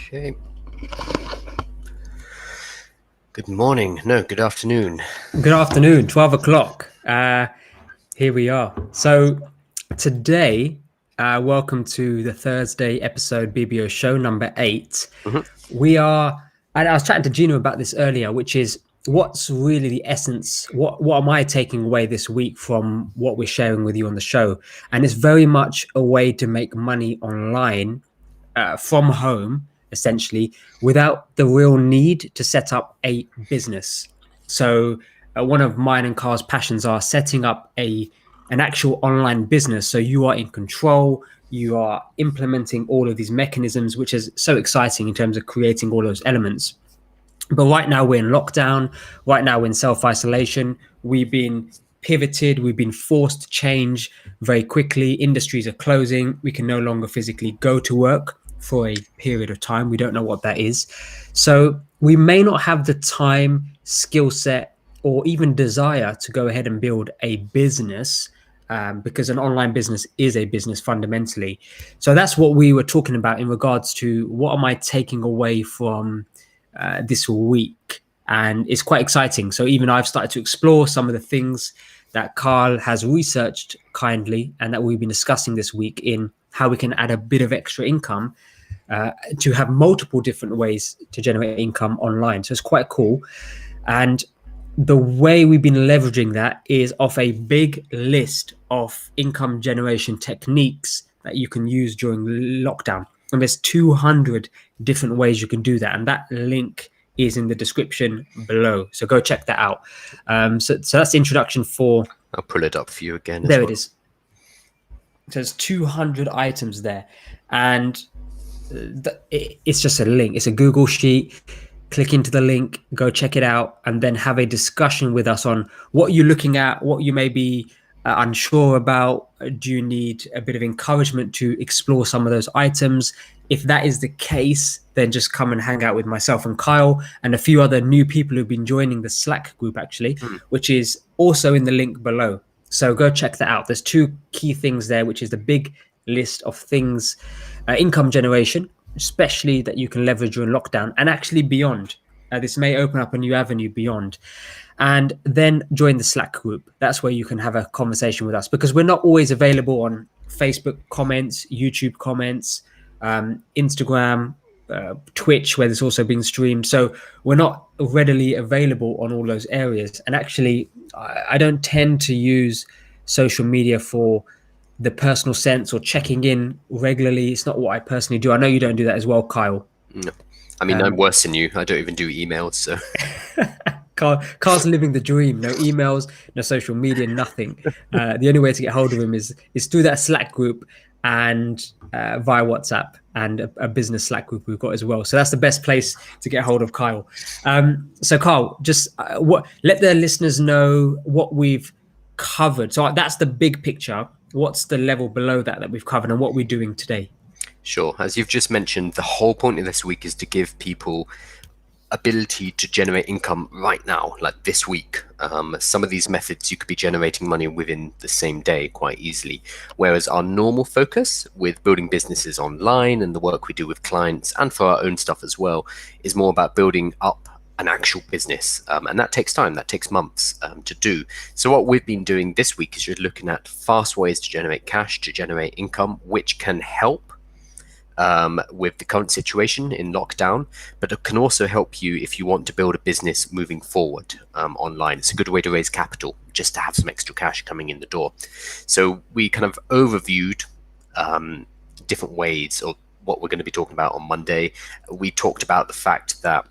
Okay. Good morning. No, good afternoon. Good afternoon, 12 o'clock. Here we are. So today, welcome to the Thursday episode BBO show number 8. Mhm. And I was chatting to Gino about this earlier, which is what's really the essence, what am I taking away this week from what we're sharing with you on the show? And it's very much a way to make money online from home, essentially, without the real need to set up a business. So, one of mine and Carl's passions are setting up an actual online business. So you are in control. You are implementing all of these mechanisms, which is so exciting in terms of creating all those elements. But right now we're in lockdown. Right now we're in self-isolation. We've been pivoted. We've been forced to change very quickly. Industries are closing. We can no longer physically go to work for a period of time. We don't know what that is. So we may not have the time, skill set, or even desire to go ahead and build a business, because an online business is a business fundamentally. So that's what we were talking about in regards to what am I taking away from this week. And it's quite exciting. So even I've started to explore some of the things that Carl has researched kindly and that we've been discussing this week in how we can add a bit of extra income to have multiple different ways to generate income online. So it's quite cool. And the way we've been leveraging that is off a big list of income generation techniques that you can use during lockdown. And there's 200 different ways you can do that. And that link is in the description below. So go check that out. So that's the introduction for... I'll pull it up for you again. There it is. So there's 200 items there. And it's just a link. It's a Google sheet. Click into the link, go check it out, and then have a discussion with us on what you're looking at, what you may be unsure about. Do you need a bit of encouragement to explore some of those items? If that is the case, then just come and hang out with myself and Kyle and a few other new people who've been joining the Slack group, actually, which is also in the link below. So go check that out. There's two key things there, which is the big list of things, income generation, especially that you can leverage during lockdown and actually beyond. This may open up a new avenue beyond. And then join the Slack group. That's where you can have a conversation with us, because we're not always available on Facebook comments, YouTube comments, Instagram, Twitch, where there's also being streamed. So we're not readily available on all those areas. And actually, I don't tend to use social media for the personal sense or checking in regularly. It's not what I personally do. I know you don't do that as well, Kyle. No. I mean, I'm worse than you. I don't even do emails, so... Carl's living the dream. No emails, no social media, nothing. The only way to get hold of him is through that Slack group and via WhatsApp, and a business Slack group we've got as well. So that's the best place to get hold of Kyle. So Kyle, just let the listeners know what we've covered. So that's the big picture. What's the level below that we've covered and what we're doing today? Sure. As you've just mentioned, the whole point of this week is to give people ability to generate income right now, like this week. Some of these methods you could be generating money within the same day quite easily, whereas our normal focus with building businesses online and the work we do with clients and for our own stuff as well is more about building up an actual business, and that takes time, that takes months to do. So what we've been doing this week is just looking at fast ways to generate cash, to generate income, which can help with the current situation in lockdown, but it can also help you if you want to build a business moving forward online. It's a good way to raise capital, just to have some extra cash coming in the door. So we kind of overviewed different ways of what we're going to be talking about on Monday. We talked about the fact that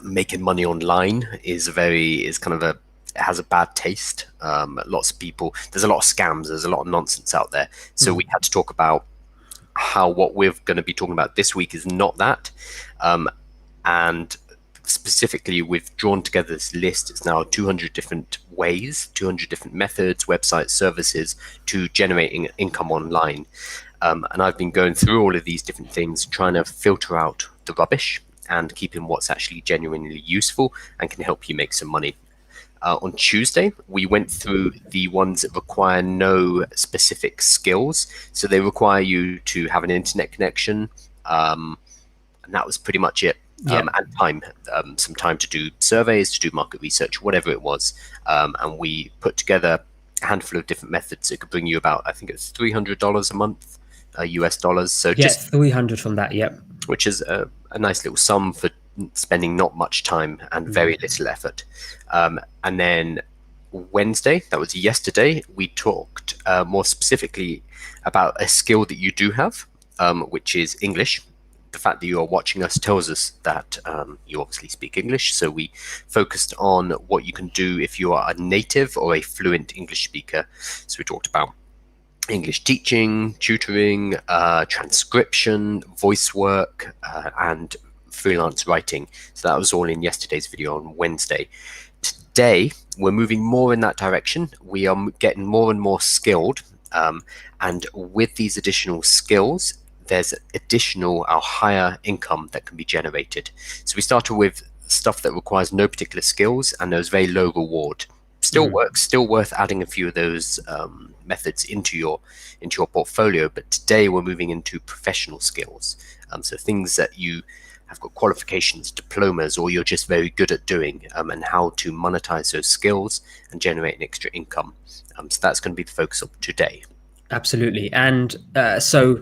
making money online is has a bad taste. Lots of people, there's a lot of scams, there's a lot of nonsense out there. So we had to talk about how what we're going to be talking about this week is not that. And specifically, we've drawn together this list. It's now 200 different ways, 200 different methods, websites, services to generating income online. And I've been going through all of these different things, trying to filter out the rubbish and keeping what's actually genuinely useful and can help you make some money. On Tuesday, we went through the ones that require no specific skills. So they require you to have an internet connection, and that was pretty much it. Yeah. And time, some time to do surveys, to do market research, whatever it was. And we put together a handful of different methods. It could bring you about, I think it's $300 a month, US dollars. So Yeah, just 300 from that. Yep. which is a nice little sum for spending not much time and very little effort. And then Wednesday, that was yesterday, we talked more specifically about a skill that you do have, which is English. The fact that you are watching us tells us that you obviously speak English. So we focused on what you can do if you are a native or a fluent English speaker. So we talked about English teaching, tutoring, transcription, voice work, and freelance writing. So that was all in yesterday's video on Wednesday. Today, we're moving more in that direction. We are getting more and more skilled. And with these additional skills, there's additional or higher income that can be generated. So we started with stuff that requires no particular skills and there's very low reward. Still works, still worth adding a few of those methods into your portfolio. But today we're moving into professional skills. So things that you have got qualifications, diplomas, or you're just very good at doing, and how to monetize those skills and generate an extra income. So that's going to be the focus of today. Absolutely. And so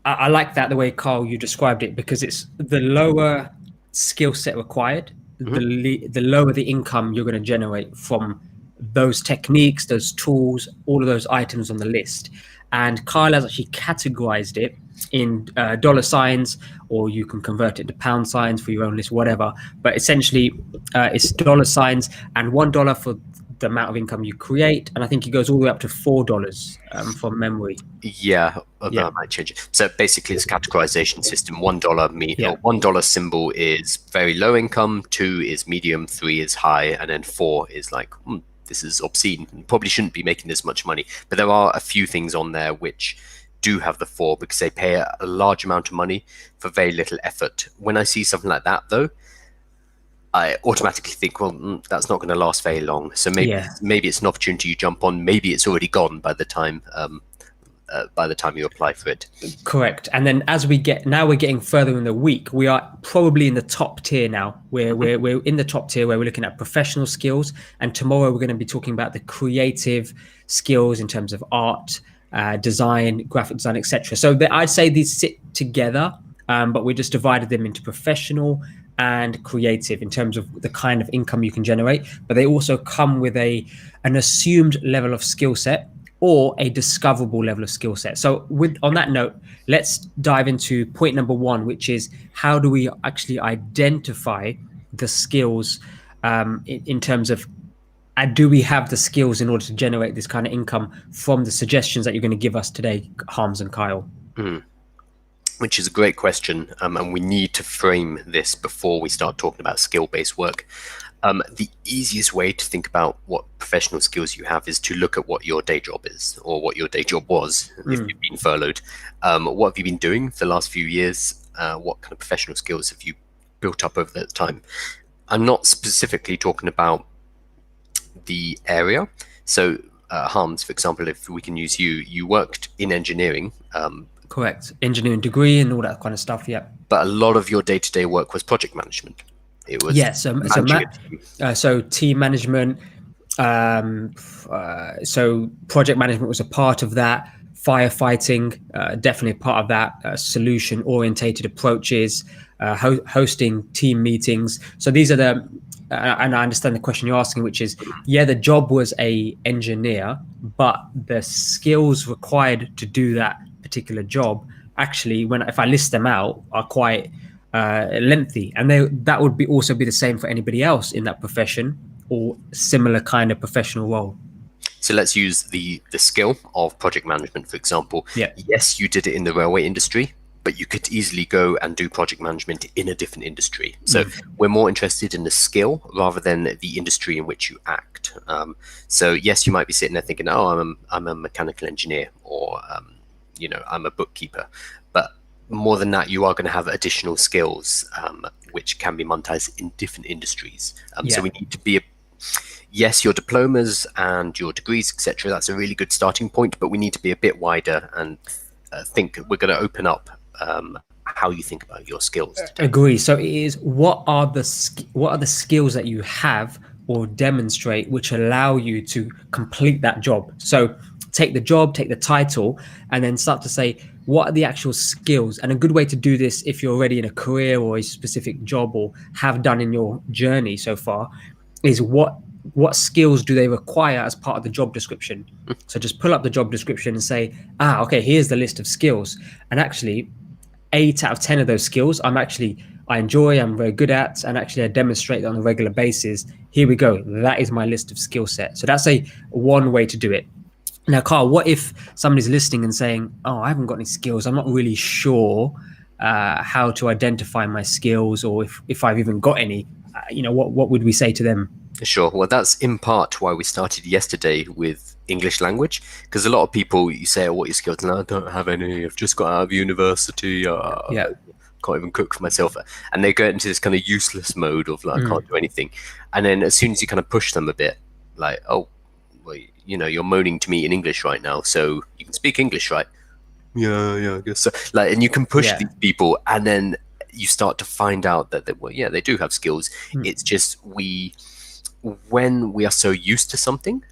I like that the way, Carl, you described it, because it's the lower skill set required, the lower the income you're going to generate from those techniques, those tools, all of those items on the list. And Kyle has actually categorized it in dollar signs, or you can convert it to pound signs for your own list, whatever. But essentially, it's dollar signs and $1 for the amount of income you create. And I think it goes all the way up to $4 from memory. Yeah, that might change it. So basically, it's a categorization system. $1 symbol is very low income, 2 is medium, 3 is high, and then 4 is like, this is obscene. You probably shouldn't be making this much money. But there are a few things on there which do have the 4 because they pay a large amount of money for very little effort. When I see something like that, though, I automatically think, well, that's not going to last very long. So maybe it's an opportunity you jump on. Maybe it's already gone by the time you apply for it. Correct. And then as we're getting further in the week, we are probably in the top tier now. We're in the top tier where we're looking at professional skills. And tomorrow we're going to be talking about the creative skills in terms of art, design, graphic design, etc. So I'd say these sit together, but we just divided them into professional and creative in terms of the kind of income you can generate. But they also come with an assumed level of skill set or a discoverable level of skill set. So on that note, let's dive into point number 1, which is how do we actually identify the skills in terms of do we have the skills in order to generate this kind of income from the suggestions that you're going to give us today, Harms and Kyle? Which is a great question, and we need to frame this before we start talking about skill-based work. The easiest way to think about what professional skills you have is to look at what your day job is, or what your day job was if you've been furloughed. What have you been doing for the last few years? What kind of professional skills have you built up over that time? I'm not specifically talking about the area. So Harms, for example, if we can use you worked in engineering. Correct. Engineering degree and all that kind of stuff. Yeah. But a lot of your day-to-day work was project management. It was so team management. So project management was a part of that. Firefighting, definitely a part of that. Solution-orientated approaches, hosting team meetings. So these are and I understand the question you're asking, which is, the job was a engineer, but the skills required to do that particular job actually, if I list them out, are quite lengthy, and that would also be the same for anybody else in that profession or similar kind of professional role. So let's use the skill of project management, for example. Yes, you did it in the railway industry, but you could easily go and do project management in a different industry. So we're more interested in the skill rather than the industry in which you act. So yes, you might be sitting there thinking, oh, I'm a mechanical engineer, or I'm a bookkeeper. But more than that, you are going to have additional skills which can be monetized in different industries. So we need to be yes, your diplomas and your degrees, etc. That's a really good starting point, but we need to be a bit wider and think we're going to open up how you think about your skills today. Agree. So it is, what are the skills that you have or demonstrate which allow you to complete that job? So take the job, take the title, and then start to say, what are the actual skills? And a good way to do this, if you're already in a career or a specific job or have done in your journey so far, is what skills do they require as part of the job description? So just pull up the job description and say, okay, here's the list of skills. And actually, 8 out of 10 of those skills I enjoy, I'm very good at, and actually I demonstrate on a regular basis. Here we go. That is my list of skill set. So that's one way to do it. Now, Carl, what if somebody's listening and saying, I haven't got any skills. I'm not really sure how to identify my skills, or if I've even got any. What would we say to them? Sure. Well, that's in part why we started yesterday with English language, because a lot of people, you say, what are your skills? And I don't have any. I've just got out of university. Can't even cook for myself. And they go into this kind of useless mode of like, I can't do anything. And then as soon as you kind of push them a bit, like, well, you're moaning to me in English right now, so you can speak English, right? Yeah, I guess so. Like, and you can push these people, and then you start to find out that they do have skills. It's just when we are so used to something,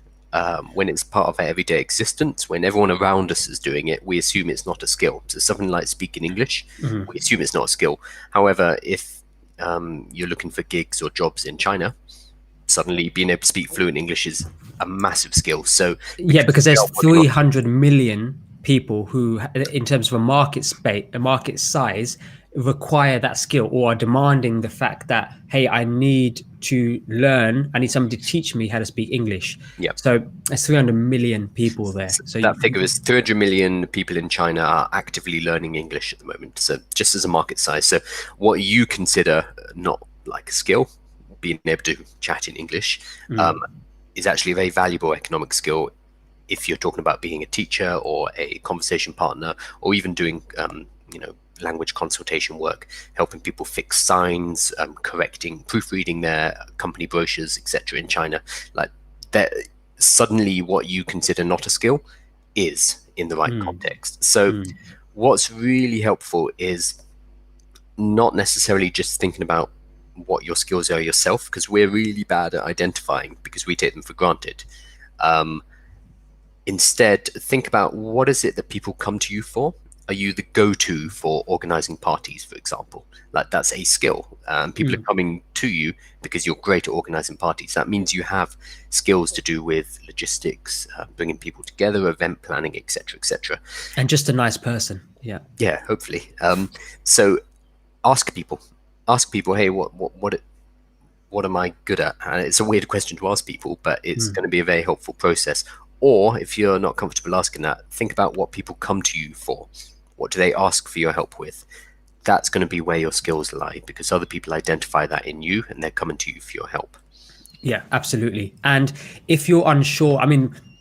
when it's part of our everyday existence, when everyone around us is doing it, we assume it's not a skill. So something like speaking English, we assume it's not a skill. However, if you're looking for gigs or jobs in China, suddenly being able to speak fluent English is a massive skill. So because there's 300 million people who, in terms of a market size, require that skill or are demanding the fact that, hey, I need somebody to teach me how to speak English. So there's 300 million people there. So that figure is 300 million people in China are actively learning English at the moment. So just as a market size. So what you consider not like a skill, being able to chat in English, is actually a very valuable economic skill if you're talking about being a teacher or a conversation partner, or even doing language consultation work, helping people fix signs, proofreading their company brochures, etc. in China. Like that, suddenly what you consider not a skill is in the right context. So what's really helpful is not necessarily just thinking about what your skills are yourself, because we're really bad at identifying because we take them for granted. Instead, think about, what is it that people come to you for? Are you the go-to for organizing parties, for example? Like, that's a skill. People are coming to you because you're great at organizing parties. That means you have skills to do with logistics, bringing people together, event planning, etc., etc. And just a nice person. Yeah, hopefully. So ask people, hey, what am I good at? And it's a weird question to ask people, but it's going to be a very helpful process. Or if you're not comfortable asking that, think about what people come to you for. What do they ask for your help with? That's going to be where your skills lie, because other people identify that in you and they're coming to you for your help. Yeah, absolutely. And if you're unsure,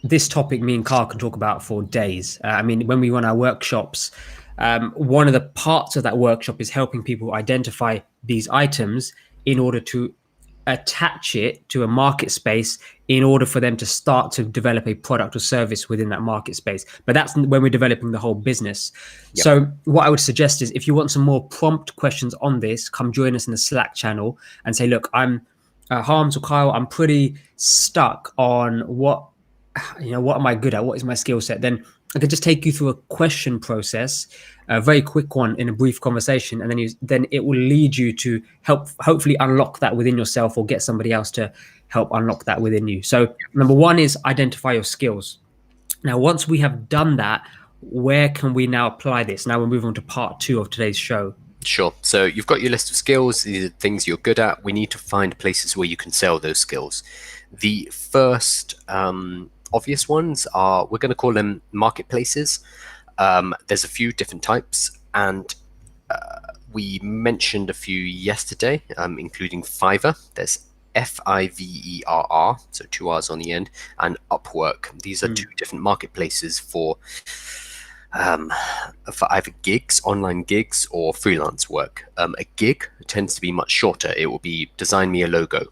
this topic me and Carl can talk about for days. When we run our workshops, one of the parts of that workshop is helping people identify these items in order to attach it to a market space in order for them to start to develop a product or service within that market space. But that's when we're developing the whole business. So what I would suggest is, if you want some more prompt questions on this, come join us in the Slack channel and say, look, I'm Harms or Kyle, I'm pretty stuck on what am I good at? What is my skill set? Then I could just take you through a question process, a very quick one in a brief conversation, and then it will lead you to hopefully unlock that within yourself, or get somebody else to help unlock that within you. So number one is identify your skills. Now, once we have done that, where can we now apply this? Now we'll move on to part 2 of today's show. Sure. So you've got your list of skills, these are things you're good at. We need to find places where you can sell those skills. The first obvious ones are, we're going to call them marketplaces. There's a few different types, and we mentioned a few yesterday, including Fiverr. There's Fiverr, so 2 R's on the end, and Upwork. These are 2 different marketplaces for either gigs, online gigs, or freelance work. A gig tends to be much shorter. It will be, design me a logo,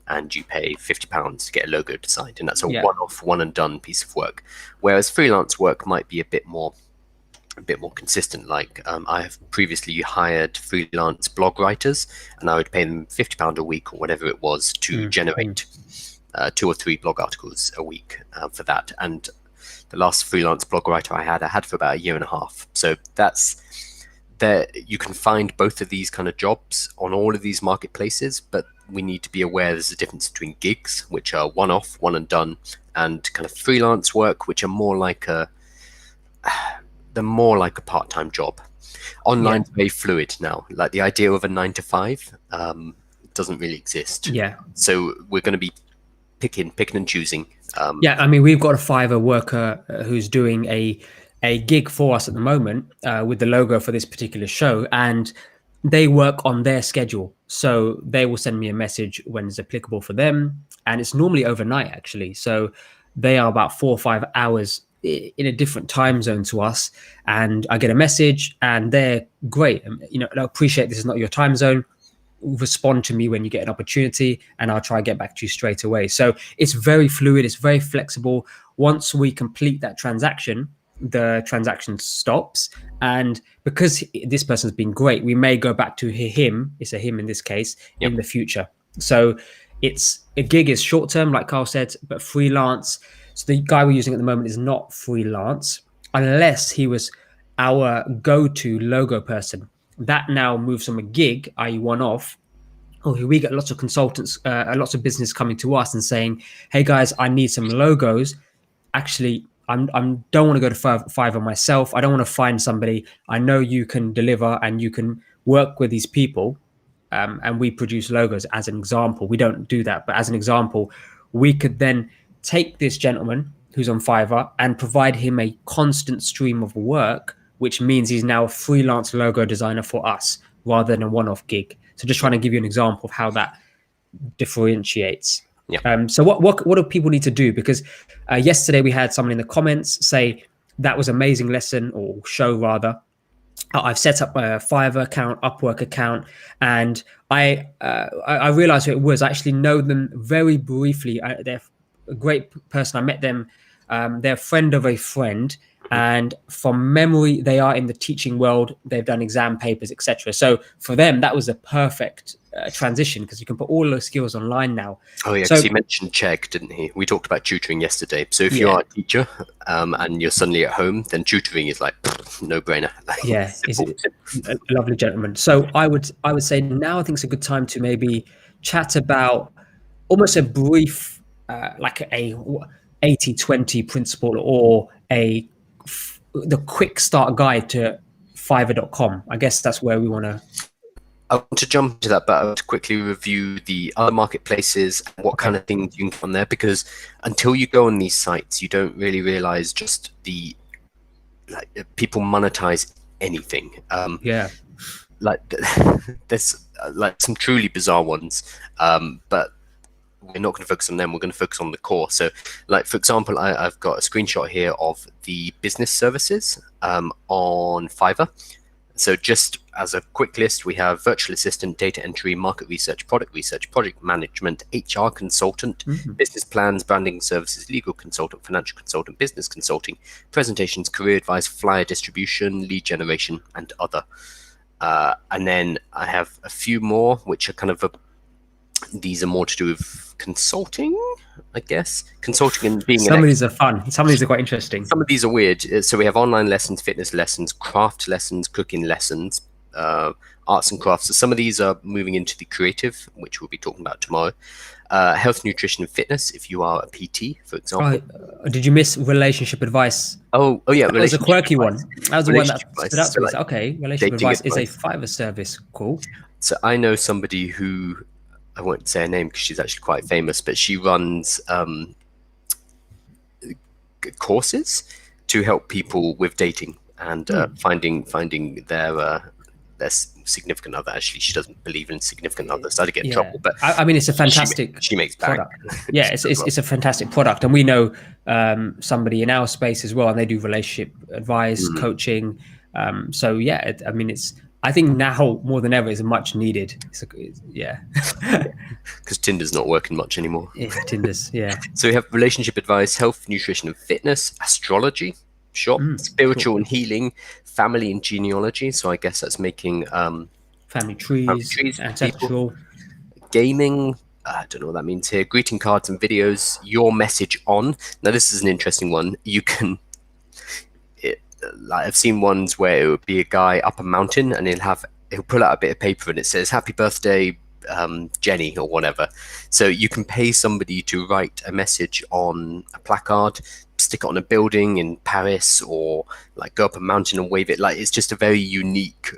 and you pay £50 to get a logo designed, and that's a one-off, one and done piece of work. Whereas freelance work might be a bit more a bit more consistent. Like I have previously hired freelance blog writers, and I would pay them £50 a week or whatever it was to generate 2 or 3 blog articles a week for that. And the last freelance blog writer I had for about a year and a half. So that's there. You can find both of these kind of jobs on all of these marketplaces, but we need to be aware there's a difference between gigs, which are one-off, one and done, and kind of freelance work, which are more like a part-time job. Online's very fluid now. Like the idea of a 9 to 5 doesn't really exist. Yeah. So we're going to be picking and choosing. Yeah, I mean, we've got a Fiverr worker who's doing a gig for us at the moment with the logo for this particular show, and they work on their schedule. So they will send me a message when it's applicable for them, and it's normally overnight actually. So they are about 4 or 5 hours in a different time zone to us, and I get a message, and they're great. You know, I appreciate this is not your time zone. Respond to me when you get an opportunity, and I'll try to get back to you straight away. So it's very fluid, it's very flexible. Once we complete that transaction, the transaction stops, and because this person's been great, we may go back to him, it's a him in this case, in the future. So it's a gig is short term, like Carl said, but freelance. So the guy we're using at the moment is not freelance unless he was our go-to logo person. That now moves from a gig, i.e. one-off. Oh, we get lots of consultants, lots of business coming to us and saying, hey guys, I need some logos. Actually, I don't want to go to Fiverr myself. I don't want to find somebody. I know you can deliver and you can work with these people. And we produce logos as an example. We don't do that, but as an example, we could then take this gentleman who's on Fiverr and provide him a constant stream of work, which means he's now a freelance logo designer for us rather than a one-off gig. So just trying to give you an example of how that differentiates. Yeah. So what do people need to do? Because yesterday we had someone in the comments say that was amazing lesson or show rather. I've set up a Fiverr account, Upwork account, and I realized who it was. I actually know them very briefly. They're a great person. I met them. They're a friend of a friend, and from memory, they are in the teaching world. They've done exam papers, etc. So for them, that was a perfect transition because you can put all those skills online now. Oh yeah, because he mentioned Chegg, didn't he? We talked about tutoring yesterday. So if you are a teacher and you're suddenly at home, then tutoring is like no brainer. Yeah, he's a lovely gentleman. So I would say now I think it's a good time to maybe chat about almost a brief like a 80-20 principle or the quick start guide to Fiverr.com. I guess that's where we want to. I want to jump into that, but I want to quickly review the other marketplaces and what kind of things you can find there, because until you go on these sites, you don't really realize just the people monetize anything. Like there's like some truly bizarre ones, but we're not going to focus on them. We're going to focus on the core. So, like for example, I've got a screenshot here of the business services on Fiverr. So just as a quick list, we have virtual assistant, data entry, market research, project management, HR consultant, business plans, branding services, legal consultant, financial consultant, business consulting, presentations, career advice, flyer distribution, lead generation, and other. And then I have a few more, which are kind of these are more to do with consulting, I guess. Consulting and being some of these are fun. Some of these are quite interesting. Some of these are weird. So we have online lessons, fitness lessons, craft lessons, cooking lessons, arts and crafts. So some of these are moving into the creative, which we'll be talking about tomorrow. Health, nutrition, and fitness. If you are a PT, for example. Did you miss relationship advice? Oh yeah, that was a quirky one. That was the one that stood out to me. Like okay, relationship advice is a Fiverr service. Cool. So I know somebody who, I won't say her name because she's actually quite famous, but she runs courses to help people with dating and finding their significant other. Actually, she doesn't believe in significant others, so I'd get in trouble. But I mean, it's a fantastic. She makes product. Yeah, it's a fantastic product, and we know somebody in our space as well, and they do relationship advice, coaching. So yeah, I mean, I think now more than ever is much needed. Because Tinder's not working much anymore. Yeah, Tinder's, yeah. So we have relationship advice, health, nutrition and fitness, astrology, Sure. Sure. Spiritual and healing, family and genealogy. So I guess that's making Family family trees, trees for people. ancestral. Gaming. I don't know what that means here. Greeting cards and videos. Your message on. Now this is an interesting one. You can. Like I've seen ones where it would be a guy up a mountain and he'll pull out a bit of paper and it says "Happy Birthday, Jenny" or whatever. So you can pay somebody to write a message on a placard, stick it on a building in Paris, or like go up a mountain and wave it. Like it's just a very unique,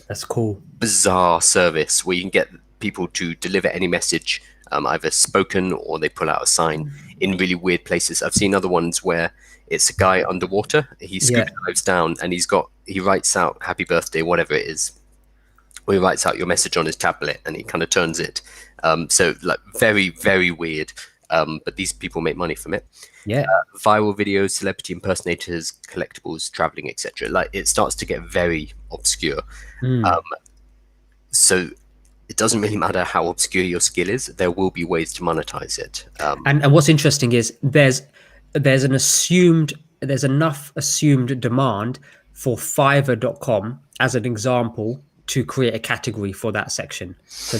That's cool. bizarre service where you can get people to deliver any message, either spoken or they pull out a sign in really weird places. I've seen other ones where it's a guy underwater, he Yeah. scuba dives down and he writes out "Happy Birthday," whatever it is, or he writes out your message on his tablet and he kind of turns it. So like very, very weird. But these people make money from it. Yeah. Viral videos, celebrity impersonators, collectibles, traveling, etc. Like it starts to get very obscure. So it doesn't really matter how obscure your skill is. There will be ways to monetize it. And what's interesting is there's enough assumed demand for Fiverr.com as an example to create a category for that section. So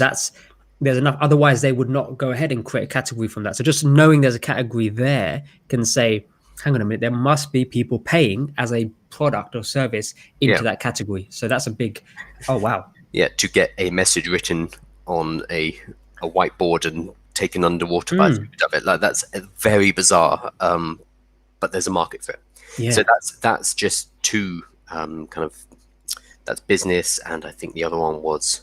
there's enough. Otherwise, they would not go ahead and create a category from that. So just knowing there's a category there can say, hang on a minute, there must be people paying as a product or service into that category. So that's a big, oh wow. Yeah, to get a message written on a whiteboard and taken underwater by the of it, like that's very bizarre. But there's a market for it. Yeah. So that's just two kind of, that's business, and I think the other one was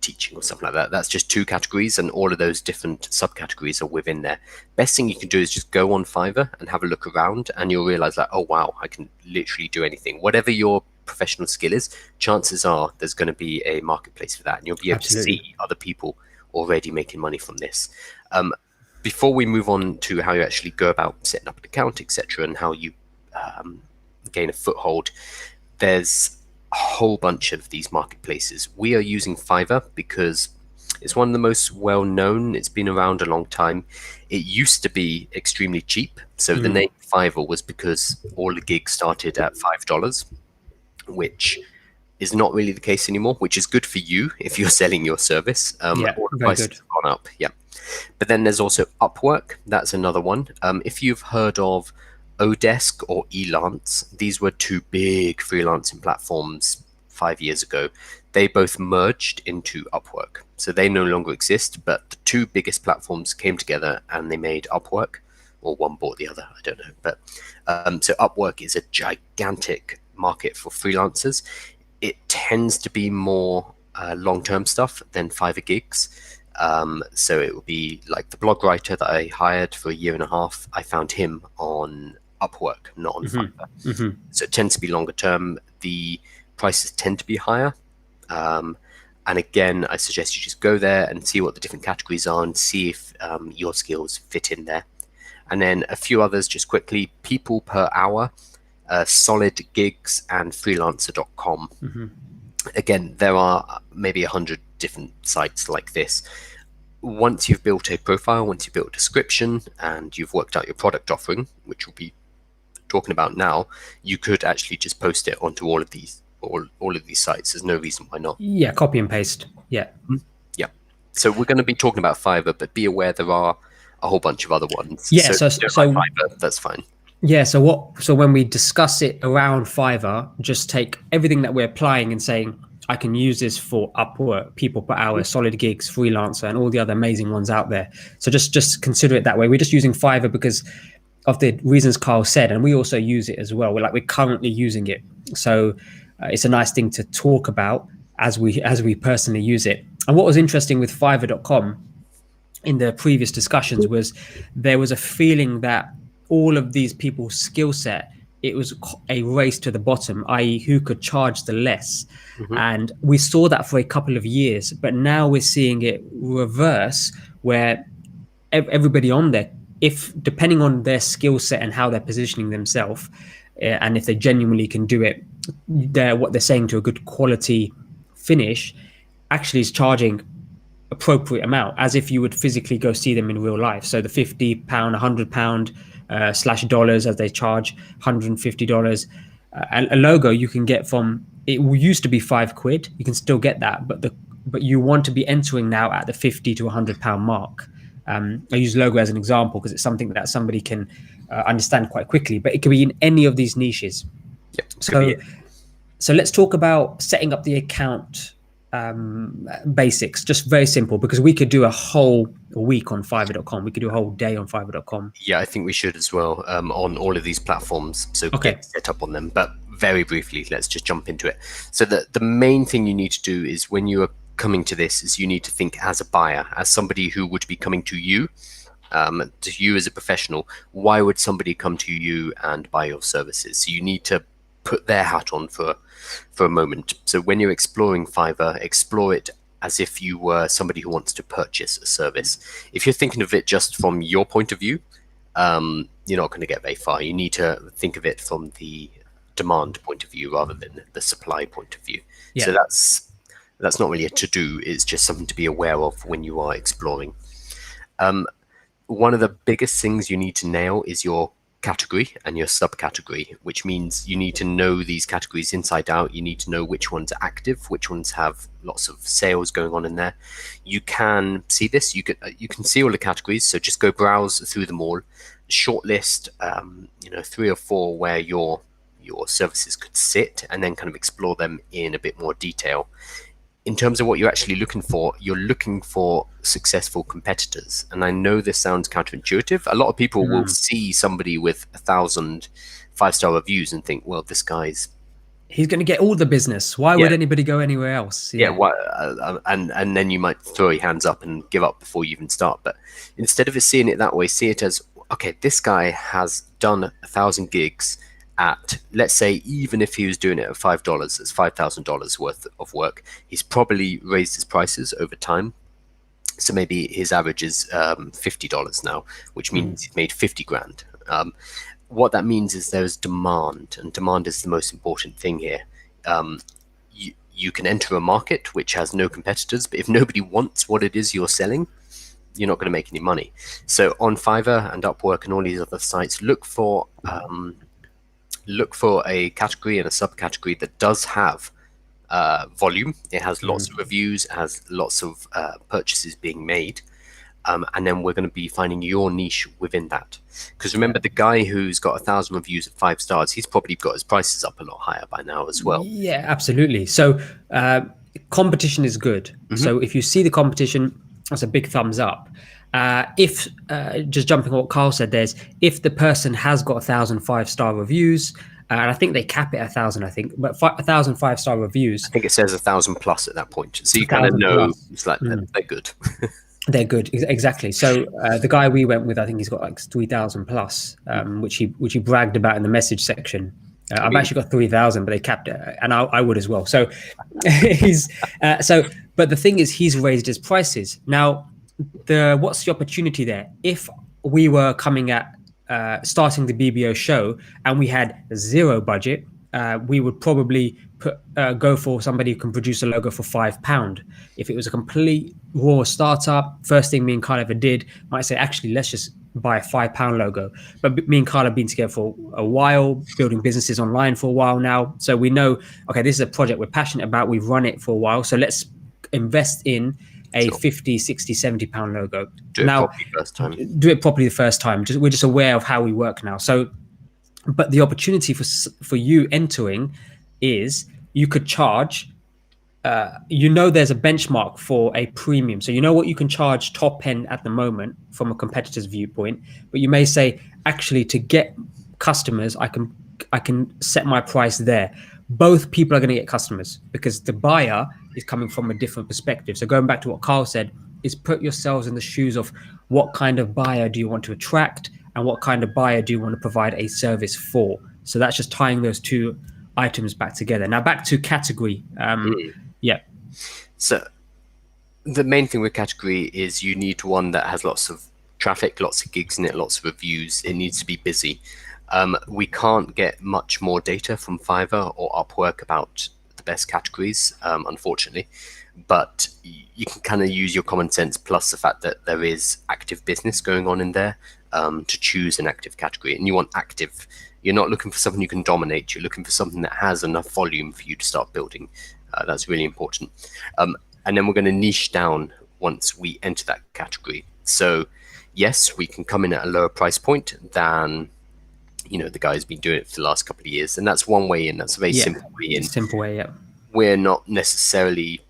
teaching or something like that. That's just two categories, and all of those different subcategories are within there. Best thing you can do is just go on Fiverr and have a look around, and you'll realize like, oh wow, I can literally do anything. Whatever your professional skill is, chances are there's going to be a marketplace for that, and you'll be able to see other people already making money from this. Before we move on to how you actually go about setting up an account, etc., and how you gain a foothold, there's a whole bunch of these marketplaces. We are using Fiverr because it's one of the most well-known. It's been around a long time. It used to be extremely cheap. So the name Fiverr was because all the gigs started at $5, which is not really the case anymore, which is good for you if you're selling your service. All the prices have gone up. Yeah. But then there's also Upwork. That's another one. If you've heard of Odesk or Elance, these were two big freelancing platforms 5 years ago. They both merged into Upwork. So they no longer exist, but the two biggest platforms came together and they made Upwork, or one bought the other, I don't know. But so Upwork is a gigantic market for freelancers. It tends to be more long-term stuff than Fiverr gigs. So it would be like the blog writer that I hired for a year and a half. I found him on Upwork, not on Fiverr. So it tends to be longer term. The prices tend to be higher. And again, I suggest you just go there and see what the different categories are and see if your skills fit in there. And then a few others just quickly: People Per Hour, Solid Gigs, and freelancer.com. Again, there are maybe 100 different sites like this. Once you've built a profile, once you've built a description, and you've worked out your product offering, which we'll be talking about now, you could actually just post it onto all of these sites. There's no reason why not. Yeah, copy and paste. Yeah. Yeah. So we're going to be talking about Fiverr, but be aware there are a whole bunch of other ones. Yeah. So Fiverr, that's fine. Yeah. So when we discuss it around Fiverr, just take everything that we're applying and saying, I can use this for Upwork, People Per Hour, Solid Gigs, Freelancer, and all the other amazing ones out there. So just consider it that way. We're just using Fiverr because of the reasons Carl said, and we also use it as well. We're currently using it, so it's a nice thing to talk about as we personally use it. And what was interesting with Fiverr.com in the previous discussions was there was a feeling that all of these people's skill set, it was a race to the bottom, i.e. who could charge the less. And we saw that for a couple of years, but now we're seeing it reverse, where everybody on there, if depending on their skill set and how they're positioning themselves, and if they genuinely can do it, what they're saying to a good quality finish actually is charging appropriate amount, as if you would physically go see them in real life. So the £50, £100 slash dollars as they charge $150. A logo you can get from, it used to be £5. You can still get that, but you want to be entering now at the 50 to £100 mark. I use logo as an example because it's something that somebody can understand quite quickly, but it could be in any of these niches. Yep, could be So, it. so let's talk about setting up the account basics. Just very simple, because we could do a whole week on Fiverr.com. We could do a whole day on Fiverr.com. Yeah, I think we should as well, on all of these platforms. So Okay. get set up on them. But very briefly, let's just jump into it. So the main thing you need to do is, when you are coming to this, is you need to think as a buyer, as somebody who would be coming to you as a professional. Why would somebody come to you and buy your services? So you need to put their hat on for a moment. So when you're exploring Fiverr, explore it as if you were somebody who wants to purchase a service. If you're thinking of it just from your point of view, you're not going to get very far. You need to think of it from the demand point of view rather than the supply point of view. Yeah. So that's not really a to-do. It's just something to be aware of when you are exploring. One of the biggest things you need to nail is your category and your subcategory, which means you need to know these categories inside out. You need to know which ones are active, which ones have lots of sales going on in there. You can see this. You can see all the categories. So just go browse through them all, shortlist 3 or 4 where your services could sit, and then kind of explore them in a bit more detail. In terms of what you're actually looking for, you're looking for successful competitors. And I know this sounds counterintuitive. A lot of people will see somebody with 1,000 5-star reviews and think, well, he's going to get all the business. Why would anybody go anywhere else? And then you might throw your hands up and give up before you even start. But instead of seeing it that way, see it as, okay, this guy has done 1,000 gigs at, let's say, even if he was doing it at $5, that's $5,000 worth of work. He's probably raised his prices over time. So maybe his average is $50 now, which means he's made 50 grand. What that means is there's demand, and demand is the most important thing here. You can enter a market which has no competitors, but if nobody wants what it is you're selling, you're not going to make any money. So on Fiverr and Upwork and all these other sites, look for a category and a subcategory that does have volume. It has lots of reviews, it has lots of purchases being made. And then we're going to be finding your niche within that. Because remember, the guy who's got 1,000 reviews at 5 stars, he's probably got his prices up a lot higher by now as well. Yeah, absolutely. So competition is good. So if you see the competition, that's a big thumbs up. If just jumping on what Carl said, if the person has got 1,000 5-star reviews, and I think they cap it at 1,000, I think, but 1,000 5-star reviews. I think it says 1,000 plus at that point. So you kind of know plus. It's like they're good. They're good, exactly. So the guy we went with, I think he's got like 3,000 plus, which he bragged about in the message section. I've actually got 3,000, but they capped it, and I would as well. So but the thing is, he's raised his prices. Now, what's the opportunity there? If we were coming at starting the BBO show and we had 0 budget, we would probably go for somebody who can produce a logo for £5. If it was a complete raw startup, first thing me and Carl ever did, might say, actually, let's just buy a £5 logo. But me and Carl have been together for a while, building businesses online for a while now. So we know, okay, this is a project we're passionate about. We've run it for a while. So let's invest in a 50, 60, 70 pound logo. Do it properly the first time. We're just aware of how we work now. So, but the opportunity for you entering is you could charge, there's a benchmark for a premium. So you know what you can charge top end at the moment from a competitor's viewpoint, but you may say, actually, to get customers, I can set my price there. Both people are going to get customers because the buyer is coming from a different perspective. So going back to what Carl said, is put yourselves in the shoes of what kind of buyer do you want to attract and what kind of buyer do you want to provide a service for. So that's just tying those two items back together. Now back to category. Yeah. So the main thing with category is you need one that has lots of traffic, lots of gigs in it, lots of reviews. It needs to be busy. We can't get much more data from Fiverr or Upwork about the best categories, unfortunately, but you can kind of use your common sense plus the fact that there is active business going on in there. to choose an active category, and you want active. You're not looking for something you can dominate. You're looking for something that has enough volume for you to start building. That's really important. And then we're going to niche down once we enter that category. So yes, we can come in at a lower price point than the guy's been doing it for the last couple of years, and that's one way in. That's a very simple way in. Simple way, yeah. We're not necessarily.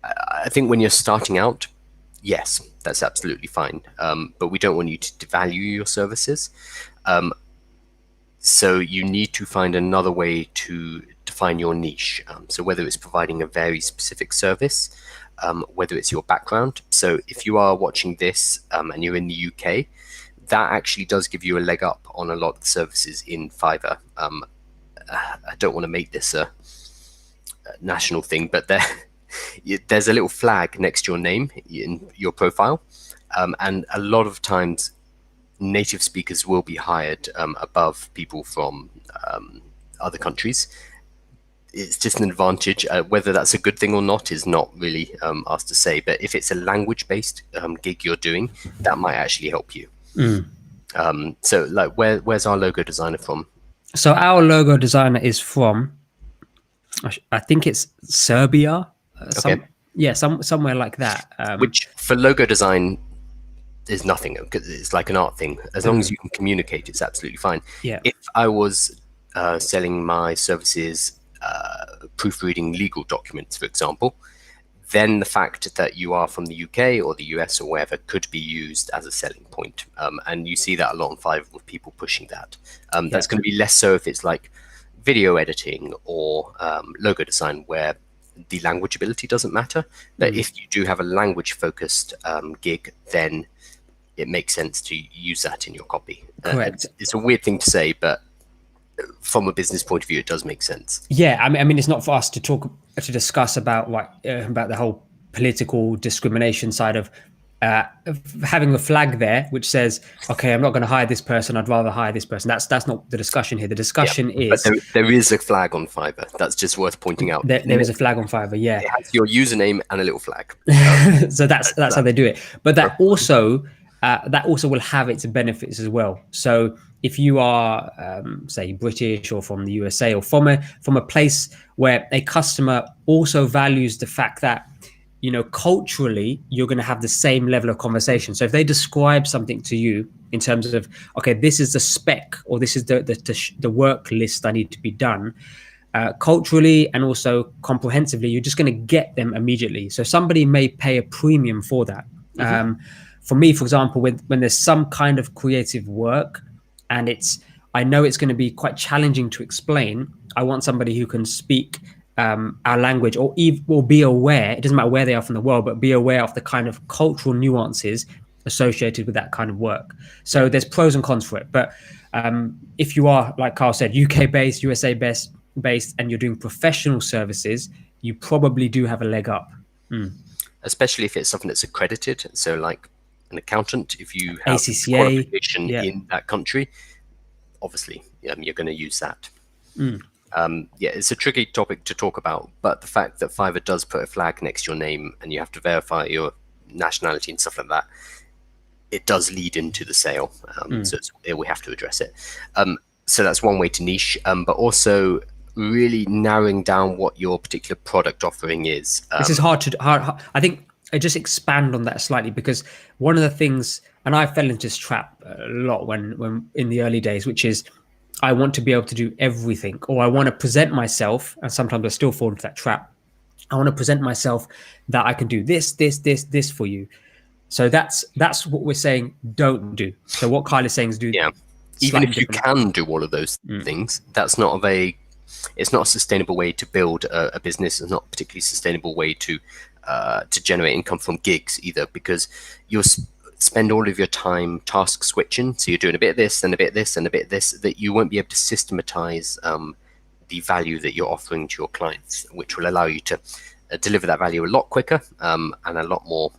I think when you're starting out, yes, that's absolutely fine. But we don't want you to devalue your services. So you need to find another way to define your niche. So whether it's providing a very specific service, whether it's your background. So if you are watching this and you're in the UK, that actually does give you a leg up on a lot of the services in Fiverr. I don't want to make this a national thing, but there's a little flag next to your name in your profile. And a lot of times native speakers will be hired above people from other countries. It's just an advantage. Whether that's a good thing or not is not really asked to say. But if it's a language-based gig you're doing, that might actually help you. So like, where's our logo designer from? So our logo designer is from, I think it's Serbia. Somewhere like that. Which for logo design is nothing, because it's like an art thing. As long as you can communicate, it's absolutely fine. Yeah. If I was selling my services, proofreading legal documents, for example, then the fact that you are from the UK or the US or wherever could be used as a selling point. And you see that a lot on Fiverr with people pushing that. That's going to be less so if it's like video editing or logo design, where the language ability doesn't matter. But if you do have a language focused gig, then it makes sense to use that in your copy. Correct. It's a weird thing to say, but from a business point of view, it does make sense. Yeah, I mean, it's not for us to discuss about about the whole political discrimination side of having a flag there which says, okay, I'm not going to hire this person, I'd rather hire this person. That's not the discussion here. The discussion is, but there is a flag on Fiverr. That's just worth pointing out. There is a flag on Fiverr. Yeah, it has your username and a little flag. So that's how they do it. But that also will have its benefits as well. So if you are, say, British or from the USA or from a place where a customer also values the fact that, culturally, you're going to have the same level of conversation. So if they describe something to you in terms of, okay, this is the spec, or this is the work list I need to be done, culturally and also comprehensively, you're just going to get them immediately. So somebody may pay a premium for that. For me, for example, when there's some kind of creative work and I know it's going to be quite challenging to explain, I want somebody who can speak our language or be aware, it doesn't matter where they are from the world, but be aware of the kind of cultural nuances associated with that kind of work. So there's pros and cons for it. But if you are, like Carl said, UK-based, USA-based, and you're doing professional services, you probably do have a leg up. Especially if it's something that's accredited. So like an accountant, if you have ACCA, qualification in that country, obviously you're going to use that. It's a tricky topic to talk about, but the fact that Fiverr does put a flag next to your name and you have to verify your nationality and stuff like that, it does lead into the sale. So we have to address it. So that's one way to niche, but also really narrowing down what your particular product offering is. This is hard. I think I just expand on that slightly, because one of the things, and I fell into this trap a lot when in the early days, which is I want to be able to do everything, or I want to present myself, and sometimes I still fall into that trap. I want to present myself that I can do this for you. So that's what we're saying don't do. So what Kyle is saying is do. Yeah. Even if you can do all of those things, that's not it's not a sustainable way to build a business. It's not a particularly sustainable way to generate income from gigs either, because you'll spend all of your time task switching. So you're doing a bit of this and a bit of this and a bit of this, that you won't be able to systematize the value that you're offering to your clients, which will allow you to deliver that value a lot quicker and a lot more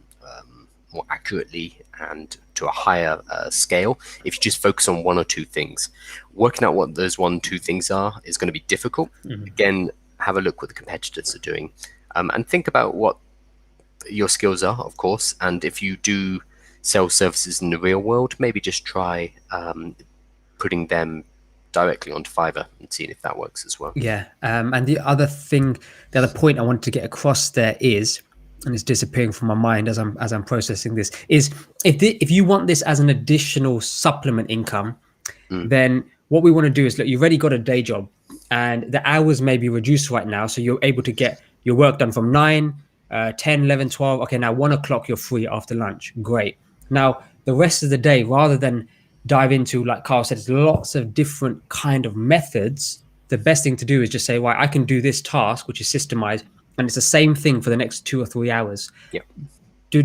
accurately and to a higher scale. If you just focus on one or two things, working out what those 1-2 things are is going to be difficult. Again, have a look what the competitors are doing, and think about what your skills are, of course. And if you do sell services in the real world, maybe just try putting them directly onto Fiverr and seeing if that works as well. Yeah. And the other point I wanted to get across there is, and it's disappearing from my mind as I'm processing this, is if you want this as an additional supplement income, then what we want to do is, look, you've already got a day job and the hours may be reduced right now. So you're able to get your work done from 9, 10, 11, 12. Okay, now 1 o'clock, you're free after lunch. Great. Now, the rest of the day, rather than dive into, like Carl said, there's lots of different kind of methods. The best thing to do is just say, right, I can do this task, which is systemized, and it's the same thing for the next 2 or 3 hours. Yeah. Do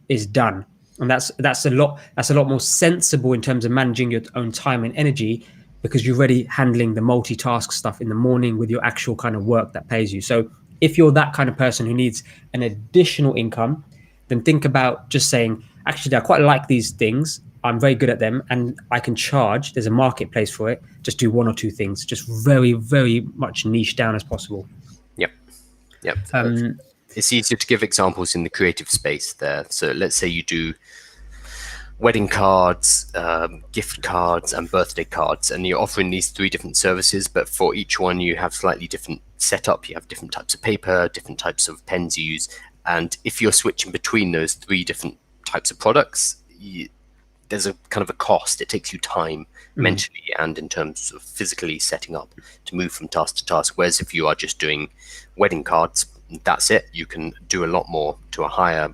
is done. And that's a lot more sensible in terms of managing your own time and energy, because you're already handling the multitask stuff in the morning with your actual kind of work that pays you. So if you're that kind of person who needs an additional income, then think about just saying, actually, I quite like these things. I'm very good at them and I can charge. There's a marketplace for it. Just do 1 or 2 things, just very, very much niche down as possible. Yep. It's easier to give examples in the creative space there. So let's say you do wedding cards, gift cards, and birthday cards, and you're offering these 3 different services, but for each one you have slightly different setup. You have different types of paper, different types of pens you use, and if you're switching between those 3 different types of products, there's a kind of a cost. It takes you time mentally and in terms of physically setting up to move from task to task. Whereas if you are just doing wedding cards, that's it. You can do a lot more to a higher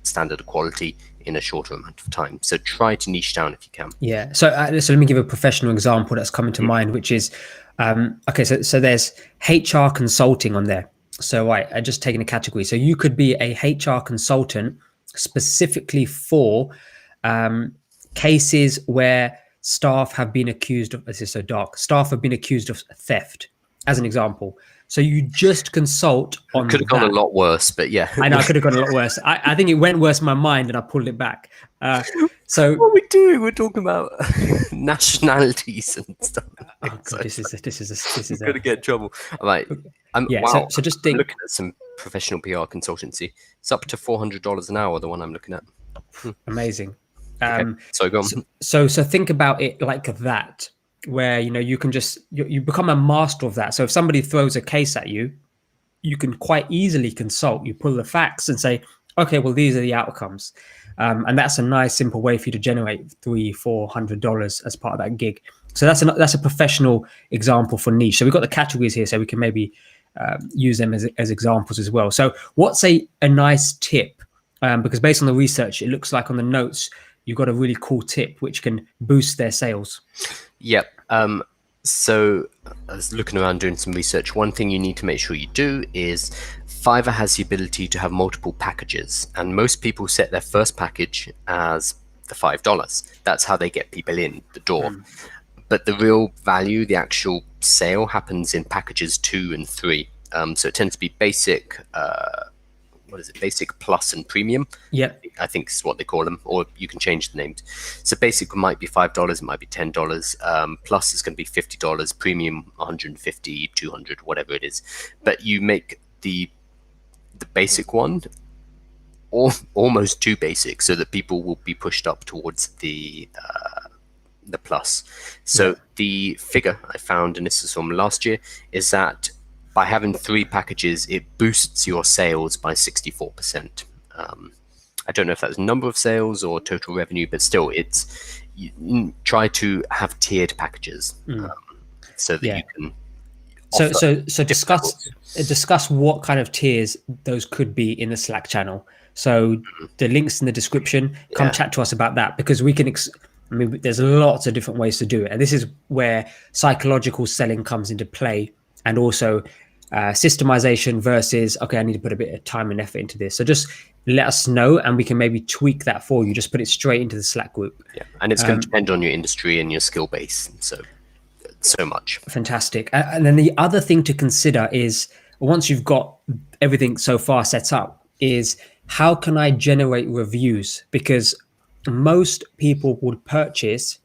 standard of quality in a shorter amount of time. So try to niche down if you can. Yeah. So let me give a professional example that's coming to mind, which is, okay, so there's HR consulting on there. So right, I just taken a category. So you could be a HR consultant specifically for cases where staff have been accused of, this is so dark, staff have been accused of theft, as an example. So you just consult on Could have gone a lot worse, but yeah. I know, I could have gone a lot worse. I think it went worse in my mind and I pulled it back. So what we do, we're talking about nationalities and stuff. Oh God, this is gonna get in trouble. Right. Yeah. Wow. So just think. I'm looking at some professional PR consultancy. It's up to $400 an hour. The one I'm looking at. Amazing. Okay, so go on. So think about it like that, where you can just you become a master of that. So if somebody throws a case at you, you can quite easily consult. You pull the facts and say, okay, well, these are the outcomes, and that's a nice simple way for you to generate $300-400 as part of that gig. So that's a professional example for niche. So we've got the categories here, so we can maybe use them as examples as well. So what's a nice tip? Because based on the research, it looks like on the notes you've got a really cool tip which can boost their sales. Yep. So I was looking around doing some research. One thing you need to make sure you do is Fiverr has the ability to have multiple packages, and most people set their first package as the $5. That's how they get people in the door. But the real value, the actual sale, happens in packages 2 and 3. So it tends to be basic, basic, plus, and premium. Yeah, I think is what they call them, or you can change the names. So basic might be $5, it might be $10. Plus is going to be $50. Premium $150, $200, whatever it is. But you make the basic one almost too basic, so that people will be pushed up towards the plus. So the figure I found, and this is from last year, is that by having 3 packages, it boosts your sales by 64%. I don't know if that's number of sales or total revenue, but still, you try to have tiered packages so that you can. So discuss what kind of tiers those could be in the Slack channel. So the links in the description. Come chat to us about that, because we can. There's lots of different ways to do it, and this is where psychological selling comes into play, and also systemization versus, okay, I need to put a bit of time and effort into this. So just let us know and we can maybe tweak that for you. Just put it straight into the Slack group. Yeah, and it's going to depend on your industry and your skill base. So much. Fantastic. And then the other thing to consider is, once you've got everything so far set up, is how can I generate reviews? Because most people would purchase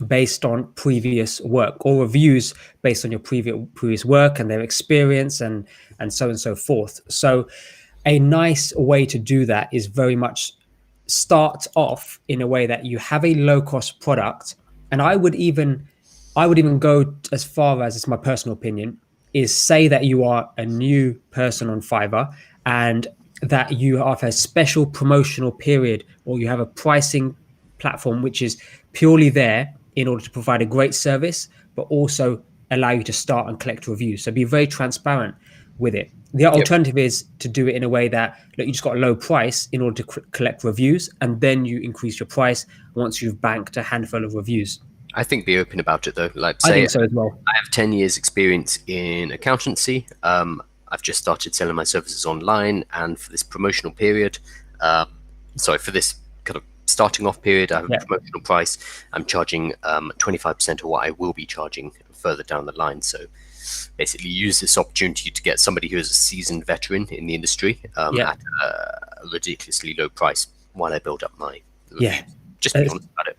based on previous work, or reviews based on your previous work and their experience and so on and so forth. So a nice way to do that is very much start off in a way that you have a low cost product. And I would even go as far as, it's my personal opinion, is say that you are a new person on Fiverr and that you have a special promotional period, or you have a pricing platform which is purely there in order to provide a great service, but also allow you to start and collect reviews. So be very transparent with it. The Yep. alternative is to do it in a way that, look, you just got a low price in order to collect reviews, and then you increase your price once you've banked a handful of reviews. I think be open about it though. Like I say think so as well. I have 10 years experience in accountancy. I've just started selling my services online, and for this promotional period, for this kind of starting off period, I have a Yeah. promotional price. I'm charging 25% of what I will be charging further down the line. So basically use this opportunity to get somebody who is a seasoned veteran in the industry Yeah. at a ridiculously low price while I build up my reviews. Yeah. Just be honest about it.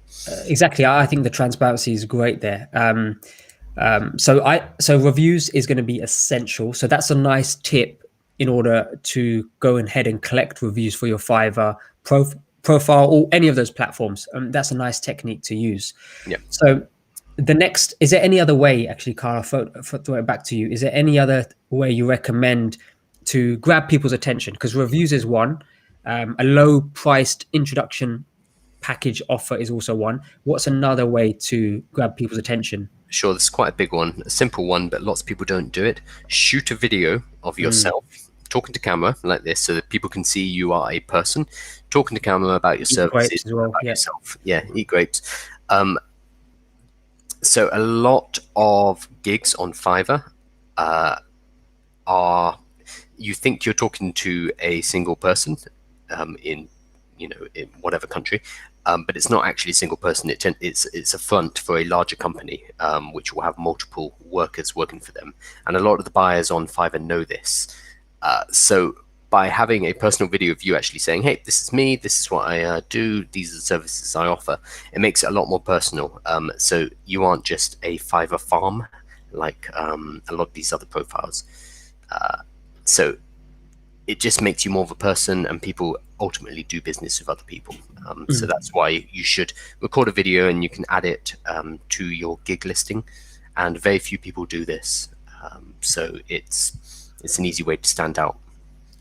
Exactly. I think the transparency is great there. So reviews is going to be essential. So that's a nice tip in order to go ahead and collect reviews for your Fiverr profile or any of those platforms. That's a nice technique to use. Yeah. So the next, is there any other way, actually, Carl, I'll throw it back to you. Is there any other way you recommend to grab people's attention? Because reviews is one, a low priced introduction package offer is also one. What's another way to grab people's attention? Sure, this is quite a big one, a simple one, but lots of people don't do it. Shoot a video of yourself talking to camera like this, so that people can see you are a person talking to camera about your services, as well. about Yeah. yourself. Yeah, eat grapes. So a lot of gigs on Fiverr are, you think you're talking to a single person in whatever country, but it's not actually a single person. It's a front for a larger company, which will have multiple workers working for them, and a lot of the buyers on Fiverr know this. So by having a personal video of you actually saying, "Hey, this is me. This is what I do. These are the services I offer," it makes it a lot more personal. So you aren't just a Fiverr farm like a lot of these other profiles. So it just makes you more of a person, and people ultimately do business with other people. So that's why you should record a video, and you can add it to your gig listing. And very few people do this, so it's an easy way to stand out.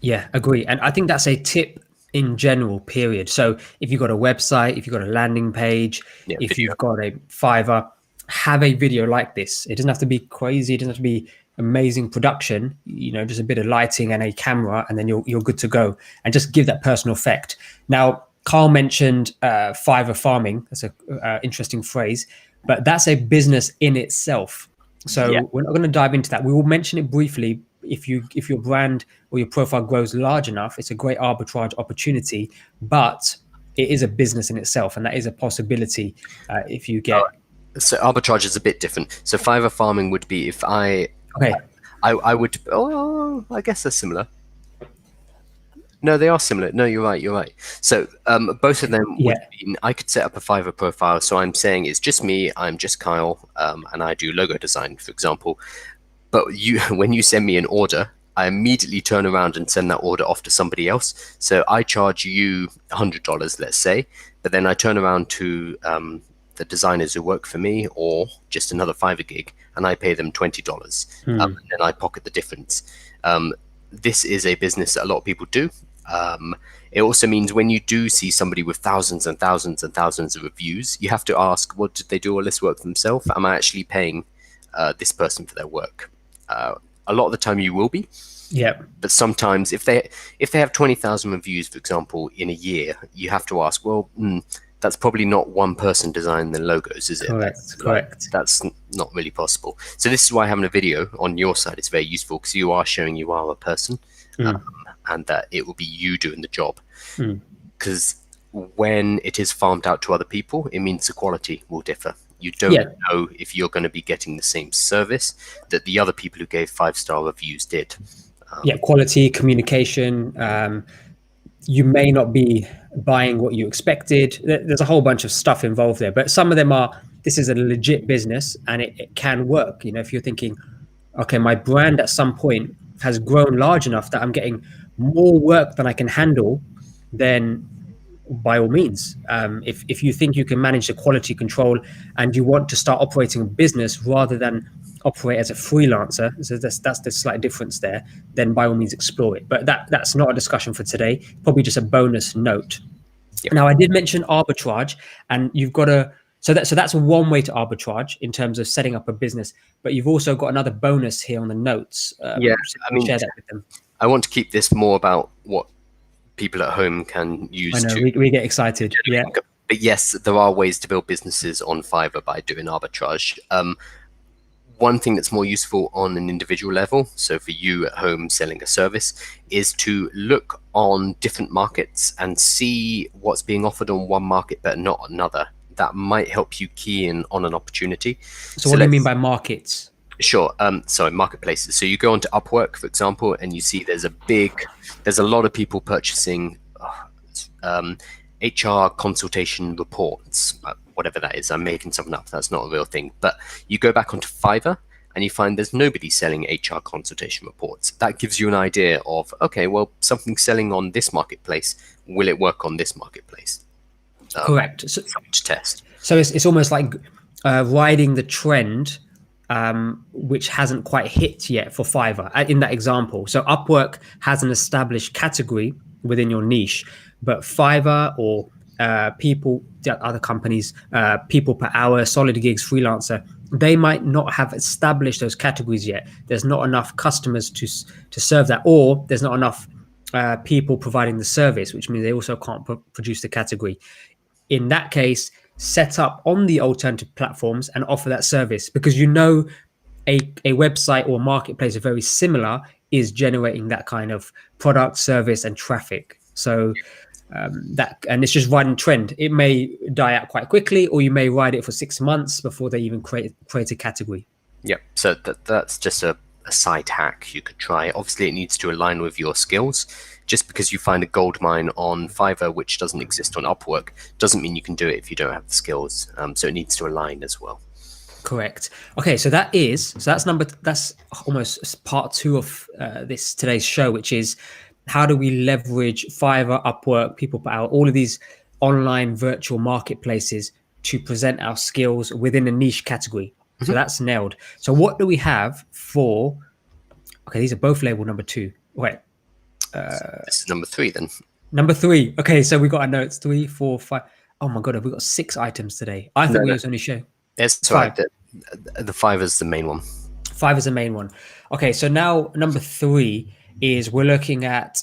Yeah, agree. And I think that's a tip in general, period. So if you've got a website, if you've got a landing page, Yeah, if video. you've got a Fiverr, have a video like this. It doesn't have to be crazy. It doesn't have to be amazing production, just a bit of lighting and a camera, and then you're good to go, and just give that personal effect. Now, Carl mentioned Fiverr farming. That's a interesting phrase, but that's a business in itself. So Yeah. we're not going to dive into that. We will mention it briefly. If your brand or your profile grows large enough, it's a great arbitrage opportunity, but it is a business in itself, and that is a possibility if you get. So arbitrage is a bit different. So Fiverr farming would be if I Okay. I would. Oh, I guess they're similar. No, they are similar. No, you're right. You're right. So both of them would mean I could set up a Fiverr profile. So I'm saying it's just me. I'm just Kyle, and I do logo design, for example. But when you send me an order, I immediately turn around and send that order off to somebody else. So I charge you $100, let's say, but then I turn around to the designers who work for me, or just another Fiverr gig, and I pay them $20, and then I pocket the difference. This is a business that a lot of people do. It also means when you do see somebody with thousands and thousands and thousands of reviews, you have to ask, well, did they do all this work themselves? Am I actually paying this person for their work? A lot of the time you will be. Yeah. But sometimes if they have 20,000 reviews, for example, in a year, you have to ask, well, that's probably not one person designing the logos, is it? Correct. That's not really possible. So this is why having a video on your side is very useful, because you are showing you are a person, and that it will be you doing the job. Because when it is farmed out to other people, it means the quality will differ. You don't know if you're going to be getting the same service that the other people who gave 5-star reviews did. Quality, communication. You may not be buying what you expected. There's a whole bunch of stuff involved there, but some of them are, this is a legit business and it can work. If you're thinking, okay, my brand at some point has grown large enough that I'm getting more work than I can handle, then by all means. If you think you can manage the quality control and you want to start operating a business rather than operate as a freelancer, so that's the slight difference there, then by all means explore it. But that's not a discussion for today, probably just a bonus note. Yep. Now, I did mention arbitrage, and you've got to so that's one way to arbitrage in terms of setting up a business. But you've also got another bonus here on the notes. Yeah, so I mean, share that with them. I want to keep this more about what people at home can use. I know we get excited. Yeah. But yes, there are ways to build businesses on Fiverr by doing arbitrage. One thing that's more useful on an individual level, so for you at home selling a service, is to look on different markets and see what's being offered on one market but not another. That might help you key in on an opportunity. So what do you mean by markets? Sure. Sorry, marketplaces. So you go onto Upwork, for example, and you see there's a lot of people purchasing HR consultation reports, whatever that is. I'm making something up. That's not a real thing. But you go back onto Fiverr and you find there's nobody selling HR consultation reports. That gives you an idea of, okay, well, something's selling on this marketplace. Will it work on this marketplace? Correct. So, something to test. So it's almost like riding the trend, which hasn't quite hit yet for Fiverr in that example. So Upwork has an established category within your niche, but Fiverr or other companies, people per hour, solid gigs, freelancer, they might not have established those categories yet. There's not enough customers to serve that, or there's not enough people providing the service, which means they also can't produce the category. In that case, set up on the alternative platforms and offer that service, because a website or marketplace are very similar is generating that kind of product, service, and traffic. So and it's just riding trend. It may die out quite quickly, or you may ride it for 6 months before they even create a category. Yeah, so that's just a side hack you could try. Obviously, it needs to align with your skills. Just because you find a gold mine on Fiverr, which doesn't exist on Upwork, doesn't mean you can do it if you don't have the skills. So it needs to align as well. Correct. Okay, so that's almost part 2 of today's show, which is how do we leverage Fiverr, Upwork, people per hour, all of these online virtual marketplaces to present our skills within a niche category. Mm-hmm. So that's nailed. So what do we have for? Okay, these are both labeled number 2. Wait. This is number 3 then. Number 3. Okay, so we got our notes 3, 4, 5. Oh my god, have we got 6 items today? I thought we was only showing. It's right. The 5 is the main one. 5 is the main one. Okay, so now number 3 is we're looking at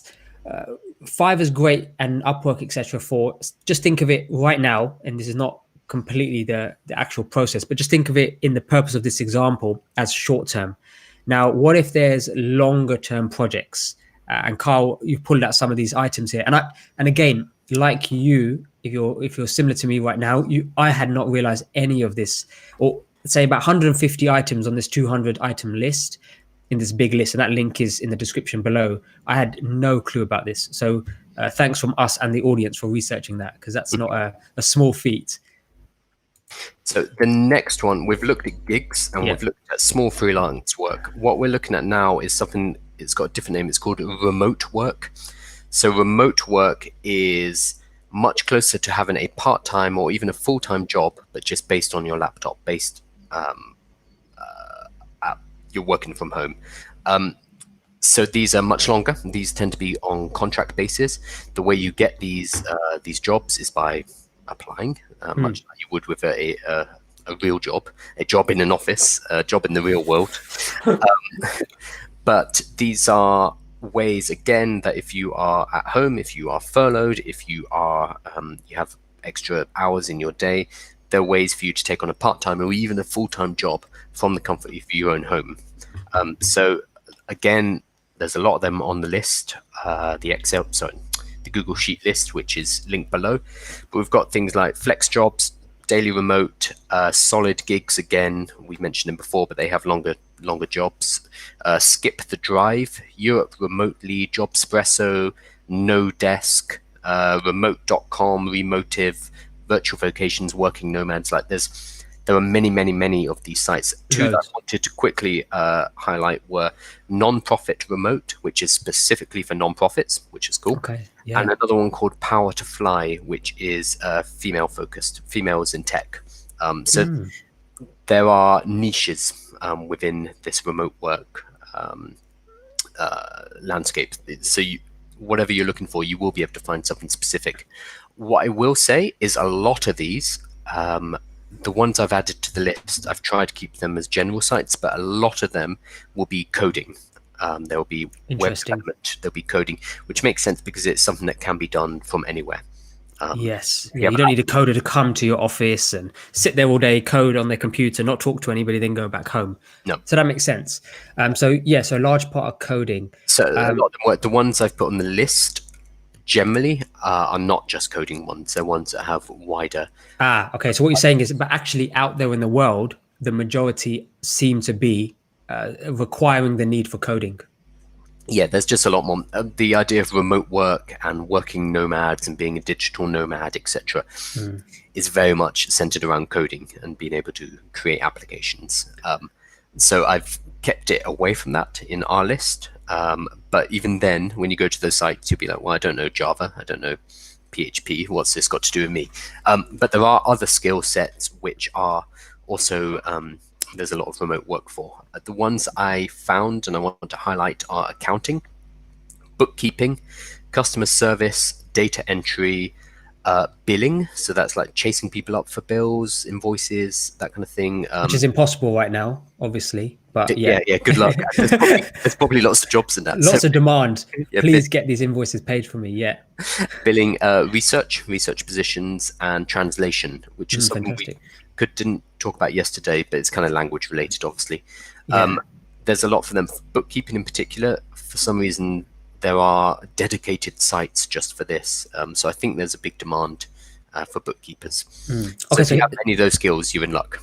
Fiverr's great and Upwork, etc. For just think of it right now, and this is not completely the actual process, but just think of it in the purpose of this example as short term. Now, what if there's longer term projects? And Carl, you've pulled out some of these items here, and again, like you, if you're similar to me right now, I had not realized any of this, or say about 150 items on this 200 item list in this big list, and that link is in the description below. I had no clue about this, so thanks from us and the audience for researching that, because that's not a small feat. So the next one, we've looked at gigs and we've looked at small freelance work. What we're looking at now is something, it's got a different name. It's called remote work. So remote work is much closer to having a part-time or even a full-time job, but just based on your laptop, you're working from home. So these are much longer. These tend to be on contract basis. The way you get these jobs is by applying, much like you would with a real job, a job in an office, a job in the real world. But these are ways, again, that if you are at home, if you are furloughed, if you are you have extra hours in your day, there are ways for you to take on a part-time or even a full-time job from the comfort of your own home. So again, there's a lot of them on the list, the Google Sheet list, which is linked below. But we've got things like flex jobs, daily remote, solid gigs. Again, we mentioned them before, but they have longer jobs. Skip the Drive, Europe Remotely, Jobspresso, No Desk, Remote.com, Remotive, Virtual Vocations, Working Nomads. Like there's there are many, many, many of these sites. Two that I Loads. wanted to quickly highlight were Non-Profit Remote, which is specifically for non-profits, which is cool. Okay. And Yeah. another one called Power to Fly, which is female focused, females in tech. So Mm. there are niches within this remote work landscape. So whatever you're looking for, you will be able to find something specific. What I will say is a lot of these, the ones I've added to the list, I've tried to keep them as general sites, but a lot of them will be coding. There will be web Interesting. development, there'll be coding, which makes sense because it's something that can be done from anywhere. Yes. If Yeah. you You have don't need a coder to come to your office and sit there all day, code on their computer, not talk to anybody, then go back home. no. So that makes sense. So yeah, so a large part of coding. So a Um, lot of them the ones I've put on the list generally are not just coding ones. They're ones that have wider. okay. So what you're saying is, but actually out there in the world, the majority seem to be requiring the need for coding. Yeah, there's just a lot more. The idea of remote work and working nomads and being a digital nomad, etc., Mm. is very much centered around coding and being able to create applications. So I've kept it away from that in our list. But even then, when you go to those sites, you'll be like, well, I don't know Java, I don't know PHP. What's this got to do with me? But there are other skill sets which are also there's a lot of remote work for. The ones I found and I want to highlight are accounting, bookkeeping, customer service, data entry, billing. So that's like chasing people up for bills, invoices, that kind of thing. Which is impossible right now, obviously. But Yeah, yeah, yeah. Good luck. There's probably lots of jobs in that. So lots of demand. yeah, Please get these invoices paid for me. Yeah, billing, research positions, and translation, which is something we fantastic. didn't talk about yesterday, but it's kind of language related, obviously. Yeah. There's a lot for them. Bookkeeping in particular, for some reason, there are dedicated sites just for this. So I think there's a big demand for bookkeepers. So Okay, if so you have any of those skills, you're in luck.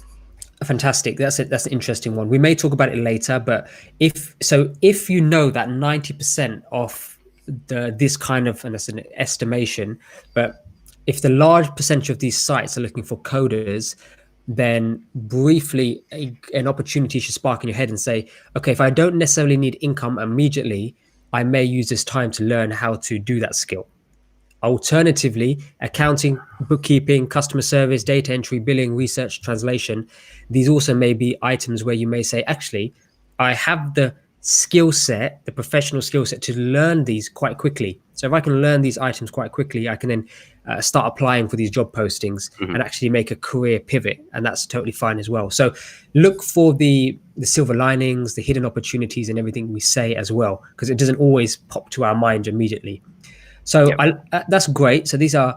fantastic. That's it. That's an interesting one. We may talk about it later, but if you know that 90% of this kind of, and that's an estimation, but if the large percentage of these sites are looking for coders, then briefly an opportunity should spark in your head and say, okay, if I don't necessarily need income immediately, I may use this time to learn how to do that skill. Alternatively, accounting, bookkeeping, customer service, data entry, billing, research, translation, these also may be items where you may say, actually, I have the skill set, the professional skill set to learn these quite quickly. So if I can learn these items quite quickly, I can then start applying for these job postings and actually make a career pivot. And that's totally fine as well. So look for the silver linings, the hidden opportunities and everything we say as well, because it doesn't always pop to our mind immediately. So Yep. That's great. So these are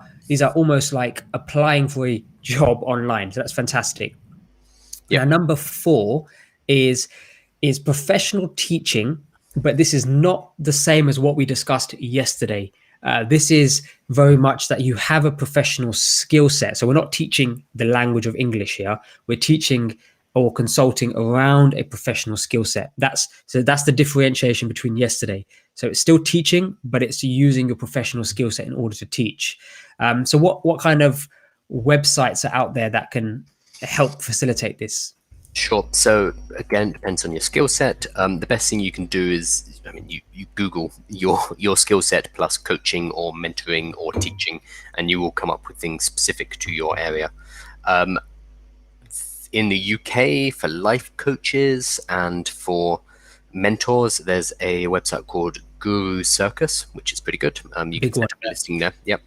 almost like applying for a job online. So that's fantastic. Yep. Now, number 4 is professional teaching, but this is not the same as what we discussed yesterday. This is very much that you have a professional skill set. So we're not teaching the language of English here. We're teaching or consulting around a professional skill set. That's the differentiation between yesterday. So it's still teaching, but it's using your professional skill set in order to teach. So what kind of websites are out there that can help facilitate this? Sure. So again, it depends on your skill set. The best thing you can do is, I mean, you Google your skill set plus coaching or mentoring or teaching, and you will come up with things specific to your area. In the UK, for life coaches and for mentors, there's a website called Guru Circus, which is pretty good. You can Big one. set up a listing there. Yep.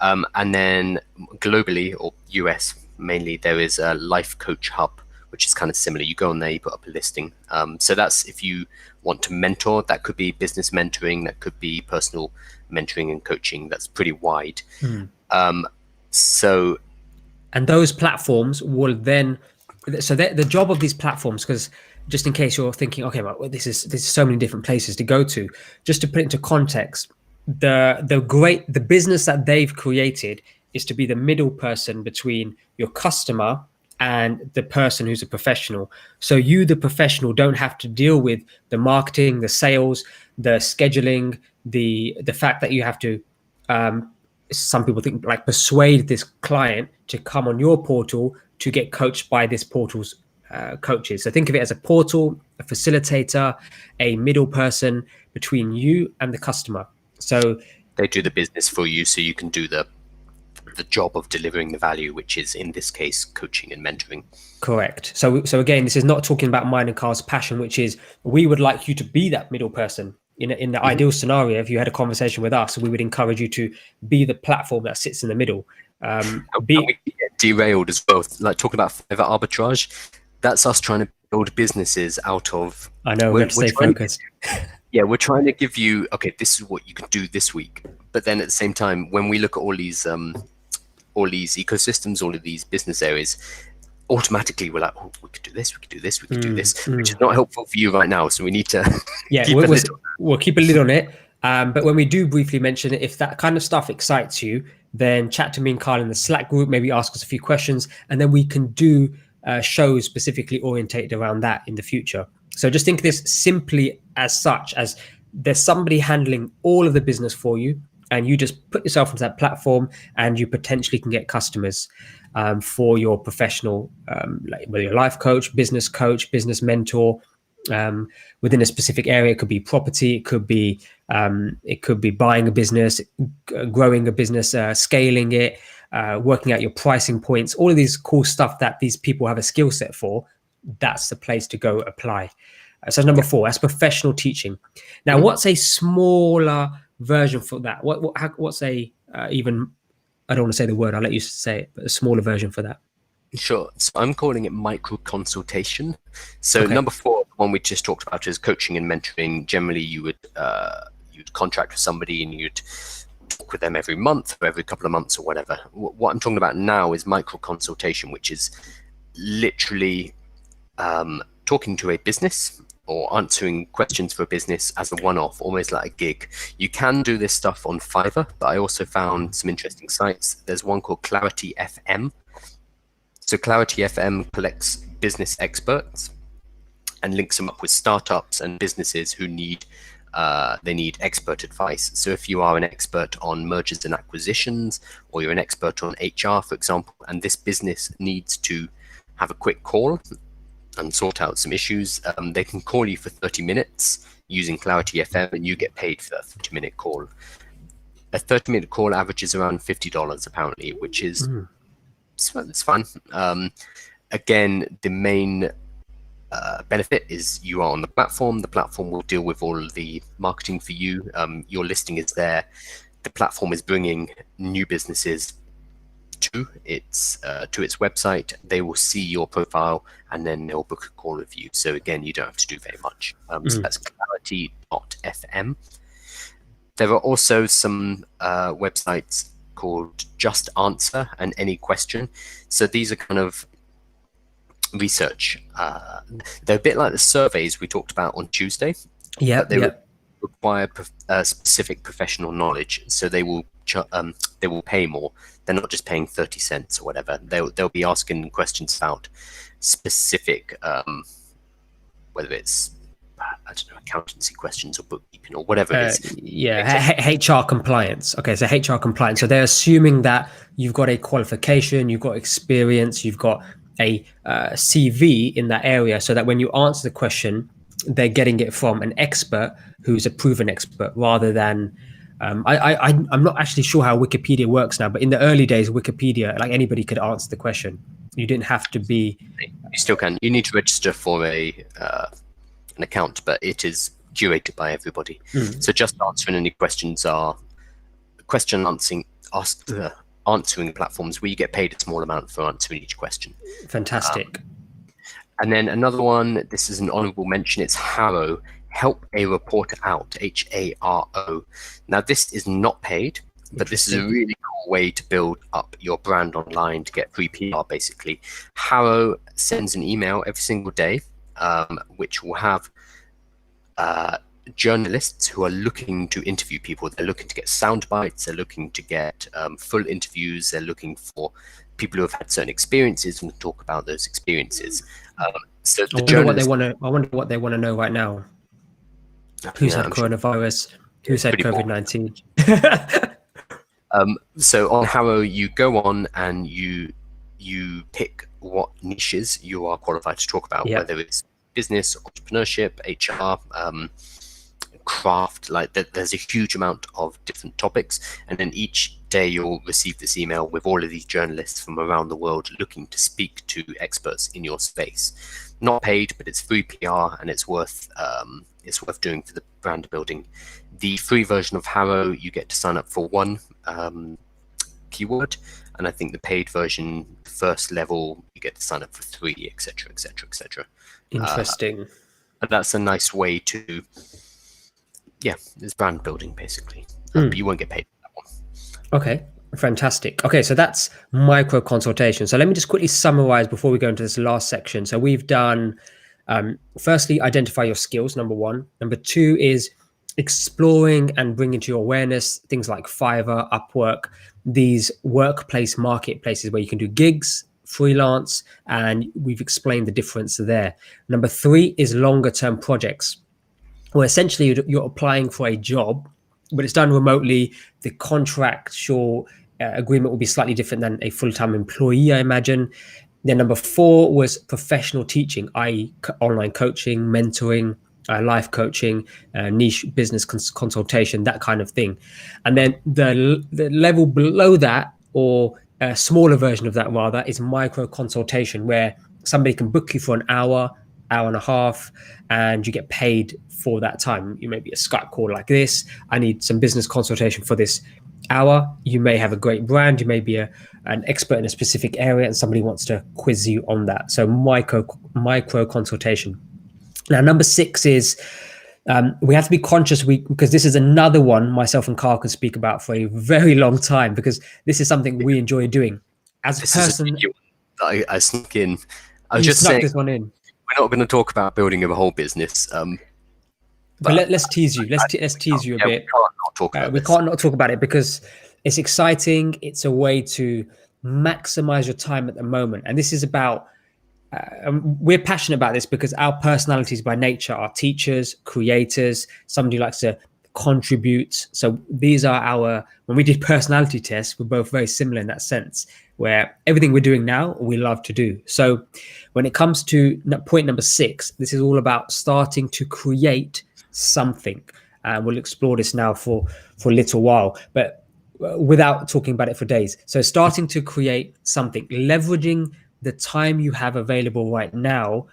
And then globally, or US mainly, there is a Life Coach Hub, which is kind of similar. You go on there, you put up a listing. So that's if you want to mentor. That could be business mentoring. That could be personal mentoring and coaching. That's pretty wide. So And those platforms will then, so the job of these platforms, because just in case you're thinking, okay, well, this is so many different places to go to, just to put it into context, the business that they've created is to be the middle person between your customer and the person who's a professional. So you, the professional, don't have to deal with the marketing, the sales, the scheduling, the fact that you have to some people think like persuade this client to come on your portal to get coached by this portal's coaches. So think of it as a portal, a facilitator, a middle person between you and the customer. So they do the business for you, so you can do the job of delivering the value, which is in this case coaching and mentoring. Correct. So again, this is not talking about mine and Carl's passion, which is we would like you to be that middle person. In the ideal scenario, if you had a conversation with us, we would encourage you to be the platform that sits in the middle. And we get derailed as well, like talking about Fiverr arbitrage. That's us trying to build businesses out of. I know we have to stay focused. Yeah, we're trying to give you, okay, this is what you can do this week. But then at the same time, when we look at all these ecosystems, all of these business areas, automatically we're like, oh, we could do this, we could do this, we could do this, which is not helpful for you right now. So we need to we'll keep a lid on it. But when we do briefly mention it, if that kind of stuff excites you, then chat to me and Carl in the Slack group, maybe ask us a few questions, and then we can do shows specifically orientated around that in the future. So just think of this simply as such, as there's somebody handling all of the business for you, and you just put yourself into that platform and you potentially can get customers for your professional, like whether you're a life coach, business mentor, within a specific area. It could be property, it could be buying a business, growing a business, scaling it, working out your pricing points, all of these cool stuff that these people have a skill set for. That's the place to go apply. So number 4, that's professional teaching. Now, what's a smaller version for that? What's a even, I don't want to say the word, I'll let you say it, but a smaller version for that? Sure. So I'm calling it micro consultation. So number 4, the one we just talked about, is coaching and mentoring. Generally, you'd contract with somebody and you'd talk with them every month or every couple of months or whatever. What I'm talking about now is micro consultation, which is literally talking to a business or answering questions for a business as a one-off, almost like a gig. You can do this stuff on Fiverr, but I also found some interesting sites. There's one called Clarity FM. So Clarity FM collects business experts and links them up with startups and businesses who need expert advice. So if you are an expert on mergers and acquisitions, or you're an expert on HR, for example, and this business needs to have a quick call and sort out some issues, they can call you for 30 minutes using Clarity FM, and you get paid for a 30-minute call. A 30-minute call averages around $50 apparently, which is it's fun. Again, the main benefit is you are on the platform. The platform will deal with all of the marketing for you. Your listing is there. The platform is bringing new businesses to its website. They will see your profile and then they'll book a call with you. So again, you don't have to do very much. So that's clarity.fm. There are also some websites called Just Answer and Any Question. So these are kind of research. They're a bit like the surveys we talked about on Tuesday. Yeah, they require specific professional knowledge. So they will pay more. They're not just paying 30 cents or whatever. They'll be asking questions about specific, whether it's, I don't know, accountancy questions or bookkeeping or whatever it is. HR compliance. Okay, so HR compliance. So they're assuming that you've got a qualification, you've got experience, you've got a CV in that area, so that when you answer the question, they're getting it from an expert who's a proven expert, rather than I'm not actually sure how Wikipedia works now, but in the early days, Wikipedia, like anybody could answer the question. You didn't have to be. You still can. You need to register for an account, but it is curated by everybody. So Just Answering Any Questions are answering platforms where you get paid a small amount for answering each question. Fantastic. And then another one, this is an honorable mention, it's Haro, Help a Reporter Out, Haro. Now this is not paid, but this is a really cool way to build up your brand online to get free PR basically. Haro sends an email every single day, which will have journalists who are looking to interview people. They're looking to get sound bites, they're looking to get full interviews, they're looking for people who have had certain experiences and talk about those experiences. So the I wonder what they want to know right now. Who's had coronavirus? Who's had COVID-19? So on Harrow, you go on and you pick what niches you are qualified to talk about, Yeah. whether it's business, entrepreneurship, HR, craft. Like there's a huge amount of different topics, and then each day you'll receive this email with all of these journalists from around the world looking to speak to experts in your space. Not paid, but it's free PR, and it's worth doing for the brand building. The free version of Harrow, you get to sign up for one keyword, and I think the paid version, first level, you get to sign up for 3, etc., etc., etc. Interesting. And that's a nice way to, yeah, it's brand building basically. But you won't get paid for that one. Okay, fantastic. Okay, so that's micro consultation. So let me just quickly summarize before we go into this last section. So we've done, firstly, identify your skills, number one. Number two is exploring and bringing to your awareness things like Fiverr, Upwork, these workplace marketplaces where you can do gigs, freelance, and we've explained the difference there. Number three is longer term projects, where essentially you're applying for a job, but it's done remotely. The contractual agreement will be slightly different than a full-time employee, I imagine. Then number four was professional teaching, i.e. online coaching, mentoring, life coaching, niche business consultation, that kind of thing. And then the level below that, or a smaller version of that rather, is micro consultation, where somebody can book you for an hour, hour and a half, and you get paid for that time. You may be a Skype call like this. I need some business consultation for this hour. You may have a great brand. You may be an expert in a specific area, and somebody wants to quiz you on that. So micro consultation. Now, number six is we have to be conscious, because this is another one myself and Carl can speak about for a very long time, because this is something we enjoy doing. As a person, I snuck in. I was you just snuck saying, this one in. we're not going to talk about building a whole business. But let's tease you. Let's tease you a bit. We can't not talk about We this. can't not talk about it because it's exciting. It's a way to maximize your time at the moment. And this is about, we're passionate about this because our personalities by nature are teachers, creators, somebody who likes to contribute. So these are our, when we did personality tests, we're both very similar in that sense, where everything we're doing now, we love to do. So when it comes to point number six, this is all about starting to create something. We'll explore this now for a little while, but without talking about it for days. So starting to create something, leveraging the time you have available right now,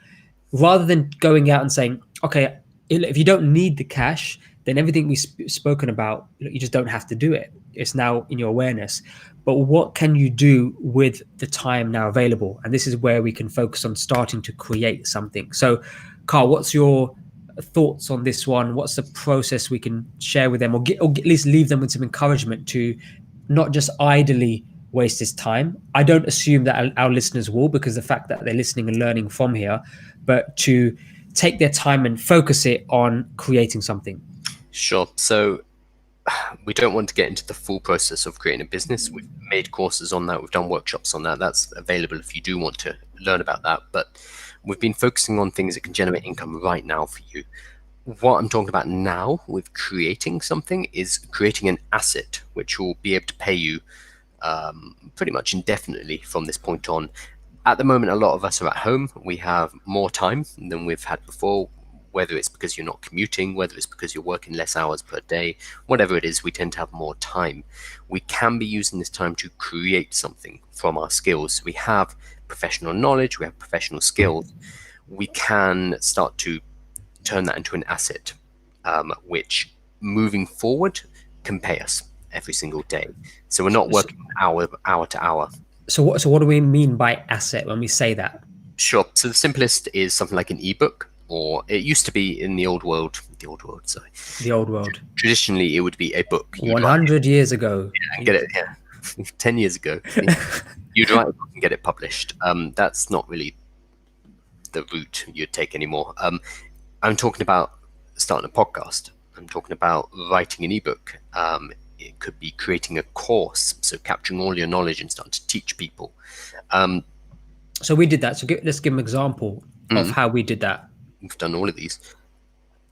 rather than going out and saying, okay, if you don't need the cash, then everything we've spoken about, you just don't have to do it. It's now in your awareness. But what can you do with the time now available? And this is where we can focus on starting to create something. So, Carl, what's your thoughts on this one? What's the process we can share with them, or at least leave them with some encouragement to not just idly waste this time? I don't assume that our listeners will, because the fact that they're listening and learning from here, but to take their time and focus it on creating something. Sure. So we don't want to get into the full process of creating a business. We've made courses on that. We've done workshops on that. That's available if you do want to learn about that. But we've been focusing on things that can generate income right now for you. What I'm talking about now with creating something is creating an asset which will be able to pay you pretty much indefinitely from this point on. At the moment, a lot of us are at home. We have more time than we've had before, whether it's because you're not commuting, whether it's because you're working less hours per day, whatever it is, we tend to have more time. We can be using this time to create something from our skills. We have professional knowledge, we have professional skills. We can start to turn that into an asset, which moving forward can pay us every single day. So we're not working hour to hour. So what do we mean by asset when we say that? Sure. So the simplest is something like an ebook, or it used to be in the old world. Traditionally, it would be a book. 100 years ago. Yeah, and get it. Yeah, 10 years ago. You'd write a book and get it published. That's not really the route you'd take anymore. I'm talking about starting a podcast. I'm talking about writing an ebook. It could be creating a course, so capturing all your knowledge and starting to teach people. So we did that. So let's give an example of how we did that. We've done all of these.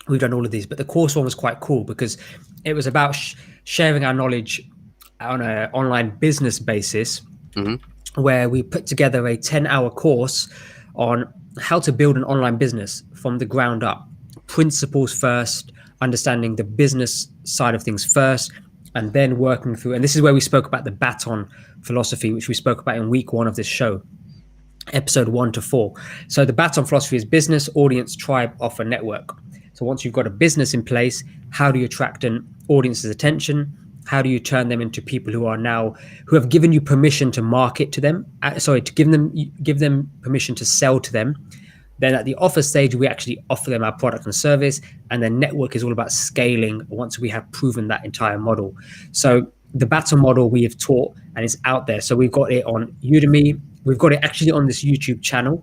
We've done all of these, but the course one was quite cool because it was about sharing our knowledge on an online business basis, Hmm. where we put together a 10-hour course on how to build an online business from the ground up. Principles first, understanding the business side of things first, and then working through. And this is where we spoke about the baton philosophy, which we spoke about in week 1 of this show, episode 1 to 4. So the baton philosophy is business, audience, tribe, offer, network. So once you've got a business in place, how do you attract an audience's attention? How do you turn them into people who have given you permission to market to them? To give them permission to sell to them. Then at the offer stage, we actually offer them our product and service. And then network is all about scaling once we have proven that entire model. So the baton model we have taught and it's out there. So we've got it on Udemy. We've got it actually on this YouTube channel.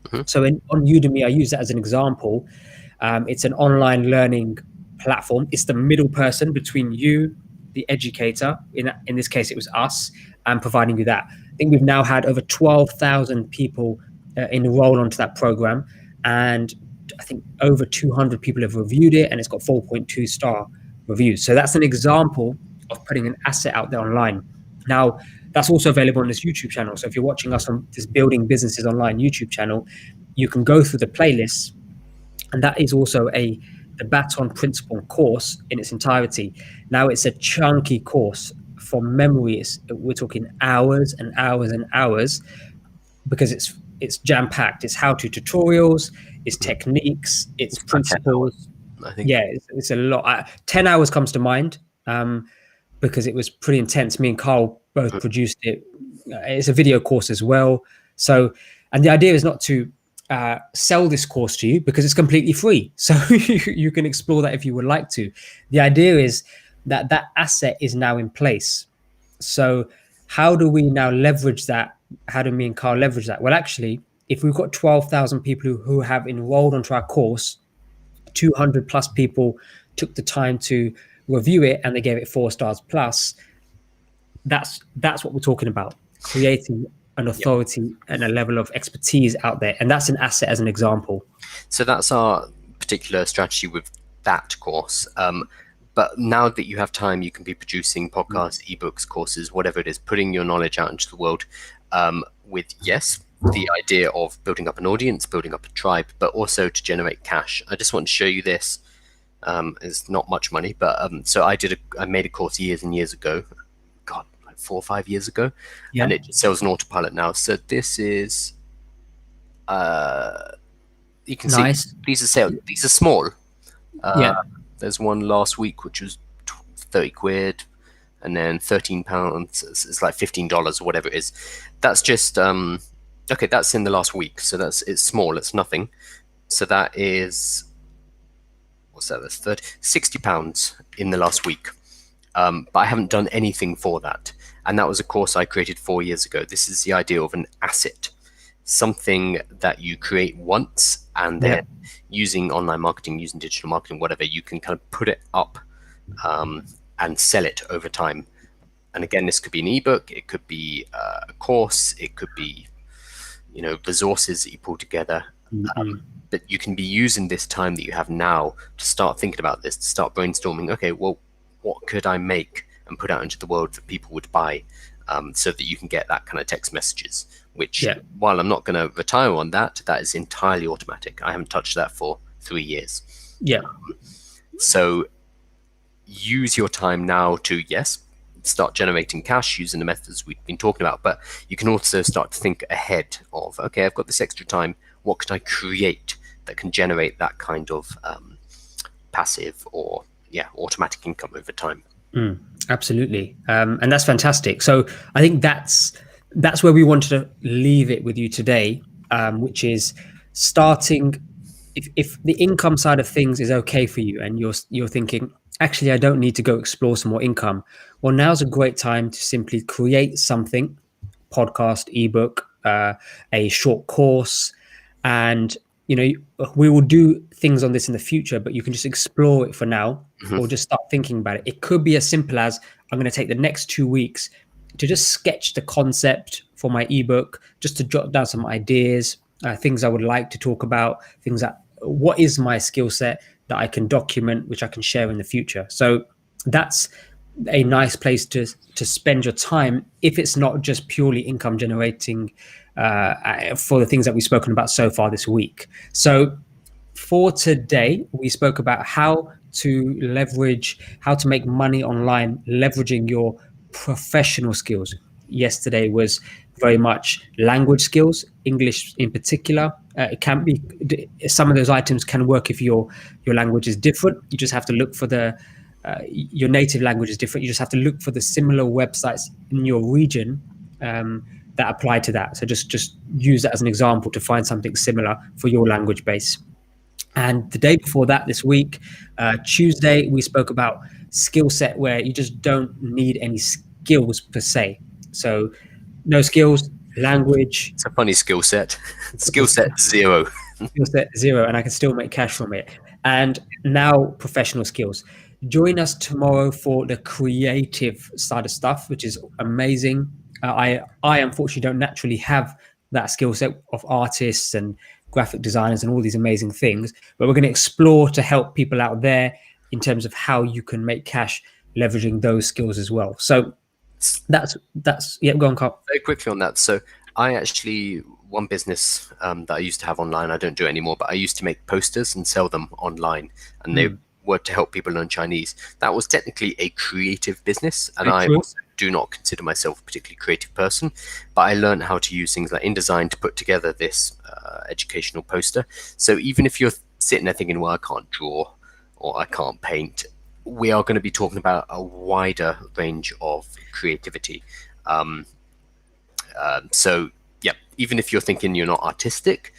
Hmm. So on Udemy, I use that as an example. It's an online learning platform. It's the middle person between you, the educator. In this case, it was us, and providing you that. I think we've now had over 12,000 people enroll onto that program, and I think over 200 people have reviewed it, and it's got 4.2 star reviews. So that's an example of putting an asset out there online. Now, that's also available on this YouTube channel. So if you're watching us on this Building Businesses Online YouTube channel, you can go through the playlists, and that is also the Baton Principle course in its entirety. Now, it's a chunky course. From memory, we're talking hours and hours and hours, because it's jam packed. It's how to tutorials, it's techniques, it's principles. I think. Yeah, it's a lot. 10 hours comes to mind, because it was pretty intense. Me and Carl both produced it. It's a video course as well. So, and the idea is not to sell this course to you, because it's completely free. So you can explore that if you would like to. The idea is that that asset is now in place. So how do we now leverage that? How do me and Carl leverage that? Well, actually, if we've got 12,000 people who have enrolled onto our course, 200 plus people took the time to review it and they gave it 4 stars plus. That's what we're talking about, creating an authority and a level of expertise out there. And that's an asset as an example. So that's our particular strategy with that course. But now that you have time, you can be producing podcasts, ebooks, courses, whatever it is, putting your knowledge out into the world, with, yes, the idea of building up an audience, building up a tribe, but also to generate cash. I just want to show you this. It's not much money, but so I made a course years and years ago. God, like 4 or 5 years ago. Yeah. And it sells on autopilot now. So this is, you can Nice. see these are sales. These are small. Yeah. There's one last week which was 30 quid, and then £13. It's like $15 or whatever it is. That's just okay. That's in the last week, so it's small. It's nothing. So that is, what's that? That's £60 in the last week. But I haven't done anything for that, and that was a course I created 4 years ago. This is the idea of an asset, something that you create once, and then using online marketing, using digital marketing, whatever, you can kind of put it up and sell it over time. And again, this could be an ebook, it could be a course, it could be, resources that you pull together. But you can be using this time that you have now to start thinking about this, to start brainstorming. Okay, well, what could I make and put out into the world that people would buy, so that you can get that kind of text messages, which, while I'm not going to retire on that is entirely automatic. I haven't touched that for 3 years. Yeah. So use your time now to, yes, start generating cash using the methods we've been talking about, but you can also start to think ahead of, okay, I've got this extra time, what could I create that can generate that kind of passive or automatic income over time? Absolutely. And that's fantastic. So I think that's where we wanted to leave it with you today, which is starting, if the income side of things is okay for you and you're thinking, actually, I don't need to go explore some more income. Well, now's a great time to simply create something, podcast, ebook, a short course, and we will do things on this in the future, but you can just explore it for now, or just start thinking about it. It could be as simple as, I'm going to take the next 2 weeks to just sketch the concept for my ebook, just to jot down some ideas, things I would like to talk about, what is my skill set that I can document, which I can share in the future. So that's a nice place to spend your time if it's not just purely income generating for the things that we've spoken about so far this week. So for today, we spoke about how to leverage, how to make money online, leveraging your professional skills. Yesterday was very much language skills, English in particular. It can be, some of those items can work if your language is different. You just have to look for your native language is different. You just have to look for the similar websites in your region that apply to that. So just use that as an example to find something similar for your language base. And the day before that, this week, Tuesday, we spoke about skill set where you just don't need any skills per se. So no skills, language. It's a funny skill set. Skill set 0. Skill set 0, and I can still make cash from it. And now professional skills. Join us tomorrow for the creative side of stuff, which is amazing. I unfortunately don't naturally have that skill set of artists and graphic designers and all these amazing things, but we're going to explore to help people out there in terms of how you can make cash leveraging those skills as well. So that's yeah, go on, Carl. Very quickly on that. So I actually, one business that I used to have online, I don't do it anymore, but I used to make posters and sell them online, and they were to help people learn Chinese. That was technically a creative business, and I also do not consider myself a particularly creative person, but I learned how to use things like InDesign to put together this educational poster. So even if you're sitting there thinking, well, I can't draw or I can't paint, we are going to be talking about a wider range of creativity. So yeah, even if you're thinking you're not artistic,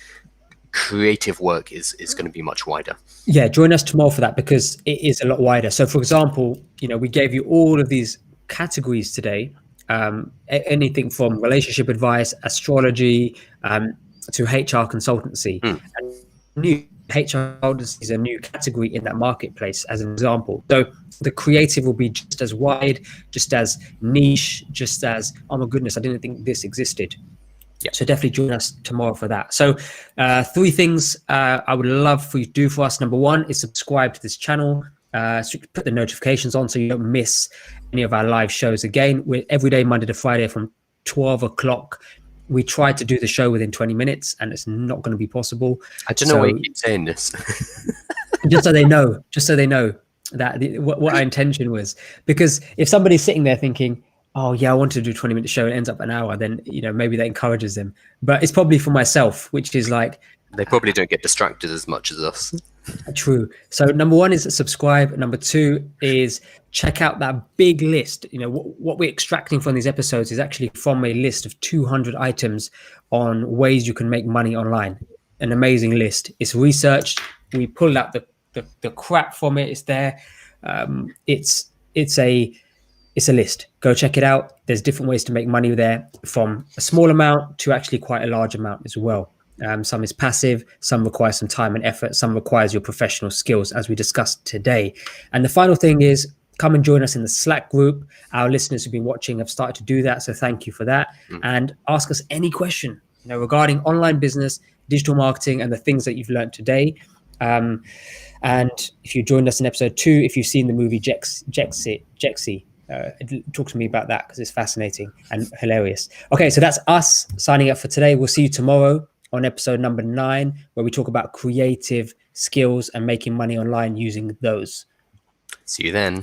creative work is going to be much wider. Yeah, join us tomorrow for that, because it is a lot wider. So for example, we gave you all of these categories today, anything from relationship advice, astrology, to HR consultancy. And new HR consultancy is a new category in that marketplace, as an example. So the creative will be just as wide, just as niche, just as, oh my goodness, I didn't think this existed. Yeah. So definitely join us tomorrow for that. So 3 things I would love for you to do for us. Number 1 is subscribe to this channel. So you can put the notifications on so you don't miss any of our live shows. Again, we're every day, Monday to Friday from 12 o'clock. We try to do the show within 20 minutes, and it's not going to be possible. I don't know why you keep saying this. just so they know that what our intention was. Because if somebody's sitting there thinking, oh yeah, I wanted to do a 20-minute show, it ends up an hour, then maybe that encourages them. But it's probably for myself, which is like, they probably don't get distracted as much as us. True. So number 1 is subscribe. Number 2 is check out that big list. What we're extracting from these episodes is actually from a list of 200 items on ways you can make money online. An amazing list. It's researched. We pulled out the crap from it. It's there. It's a list. Go check it out. There's different ways to make money there, from a small amount to actually quite a large amount as well. Some is passive, some requires some time and effort, some requires your professional skills, as we discussed today. And the final thing is, come and join us in the Slack group. Our listeners who've been watching have started to do that, so thank you for that. And ask us any question regarding online business, digital marketing, and the things that you've learned today. And if you joined us in episode 2, if you've seen the movie Jexi, talk to me about that, because it's fascinating and hilarious. Okay, so that's us signing up for today. We'll see you tomorrow on episode number 9, where we talk about creative skills and making money online using those. See you then.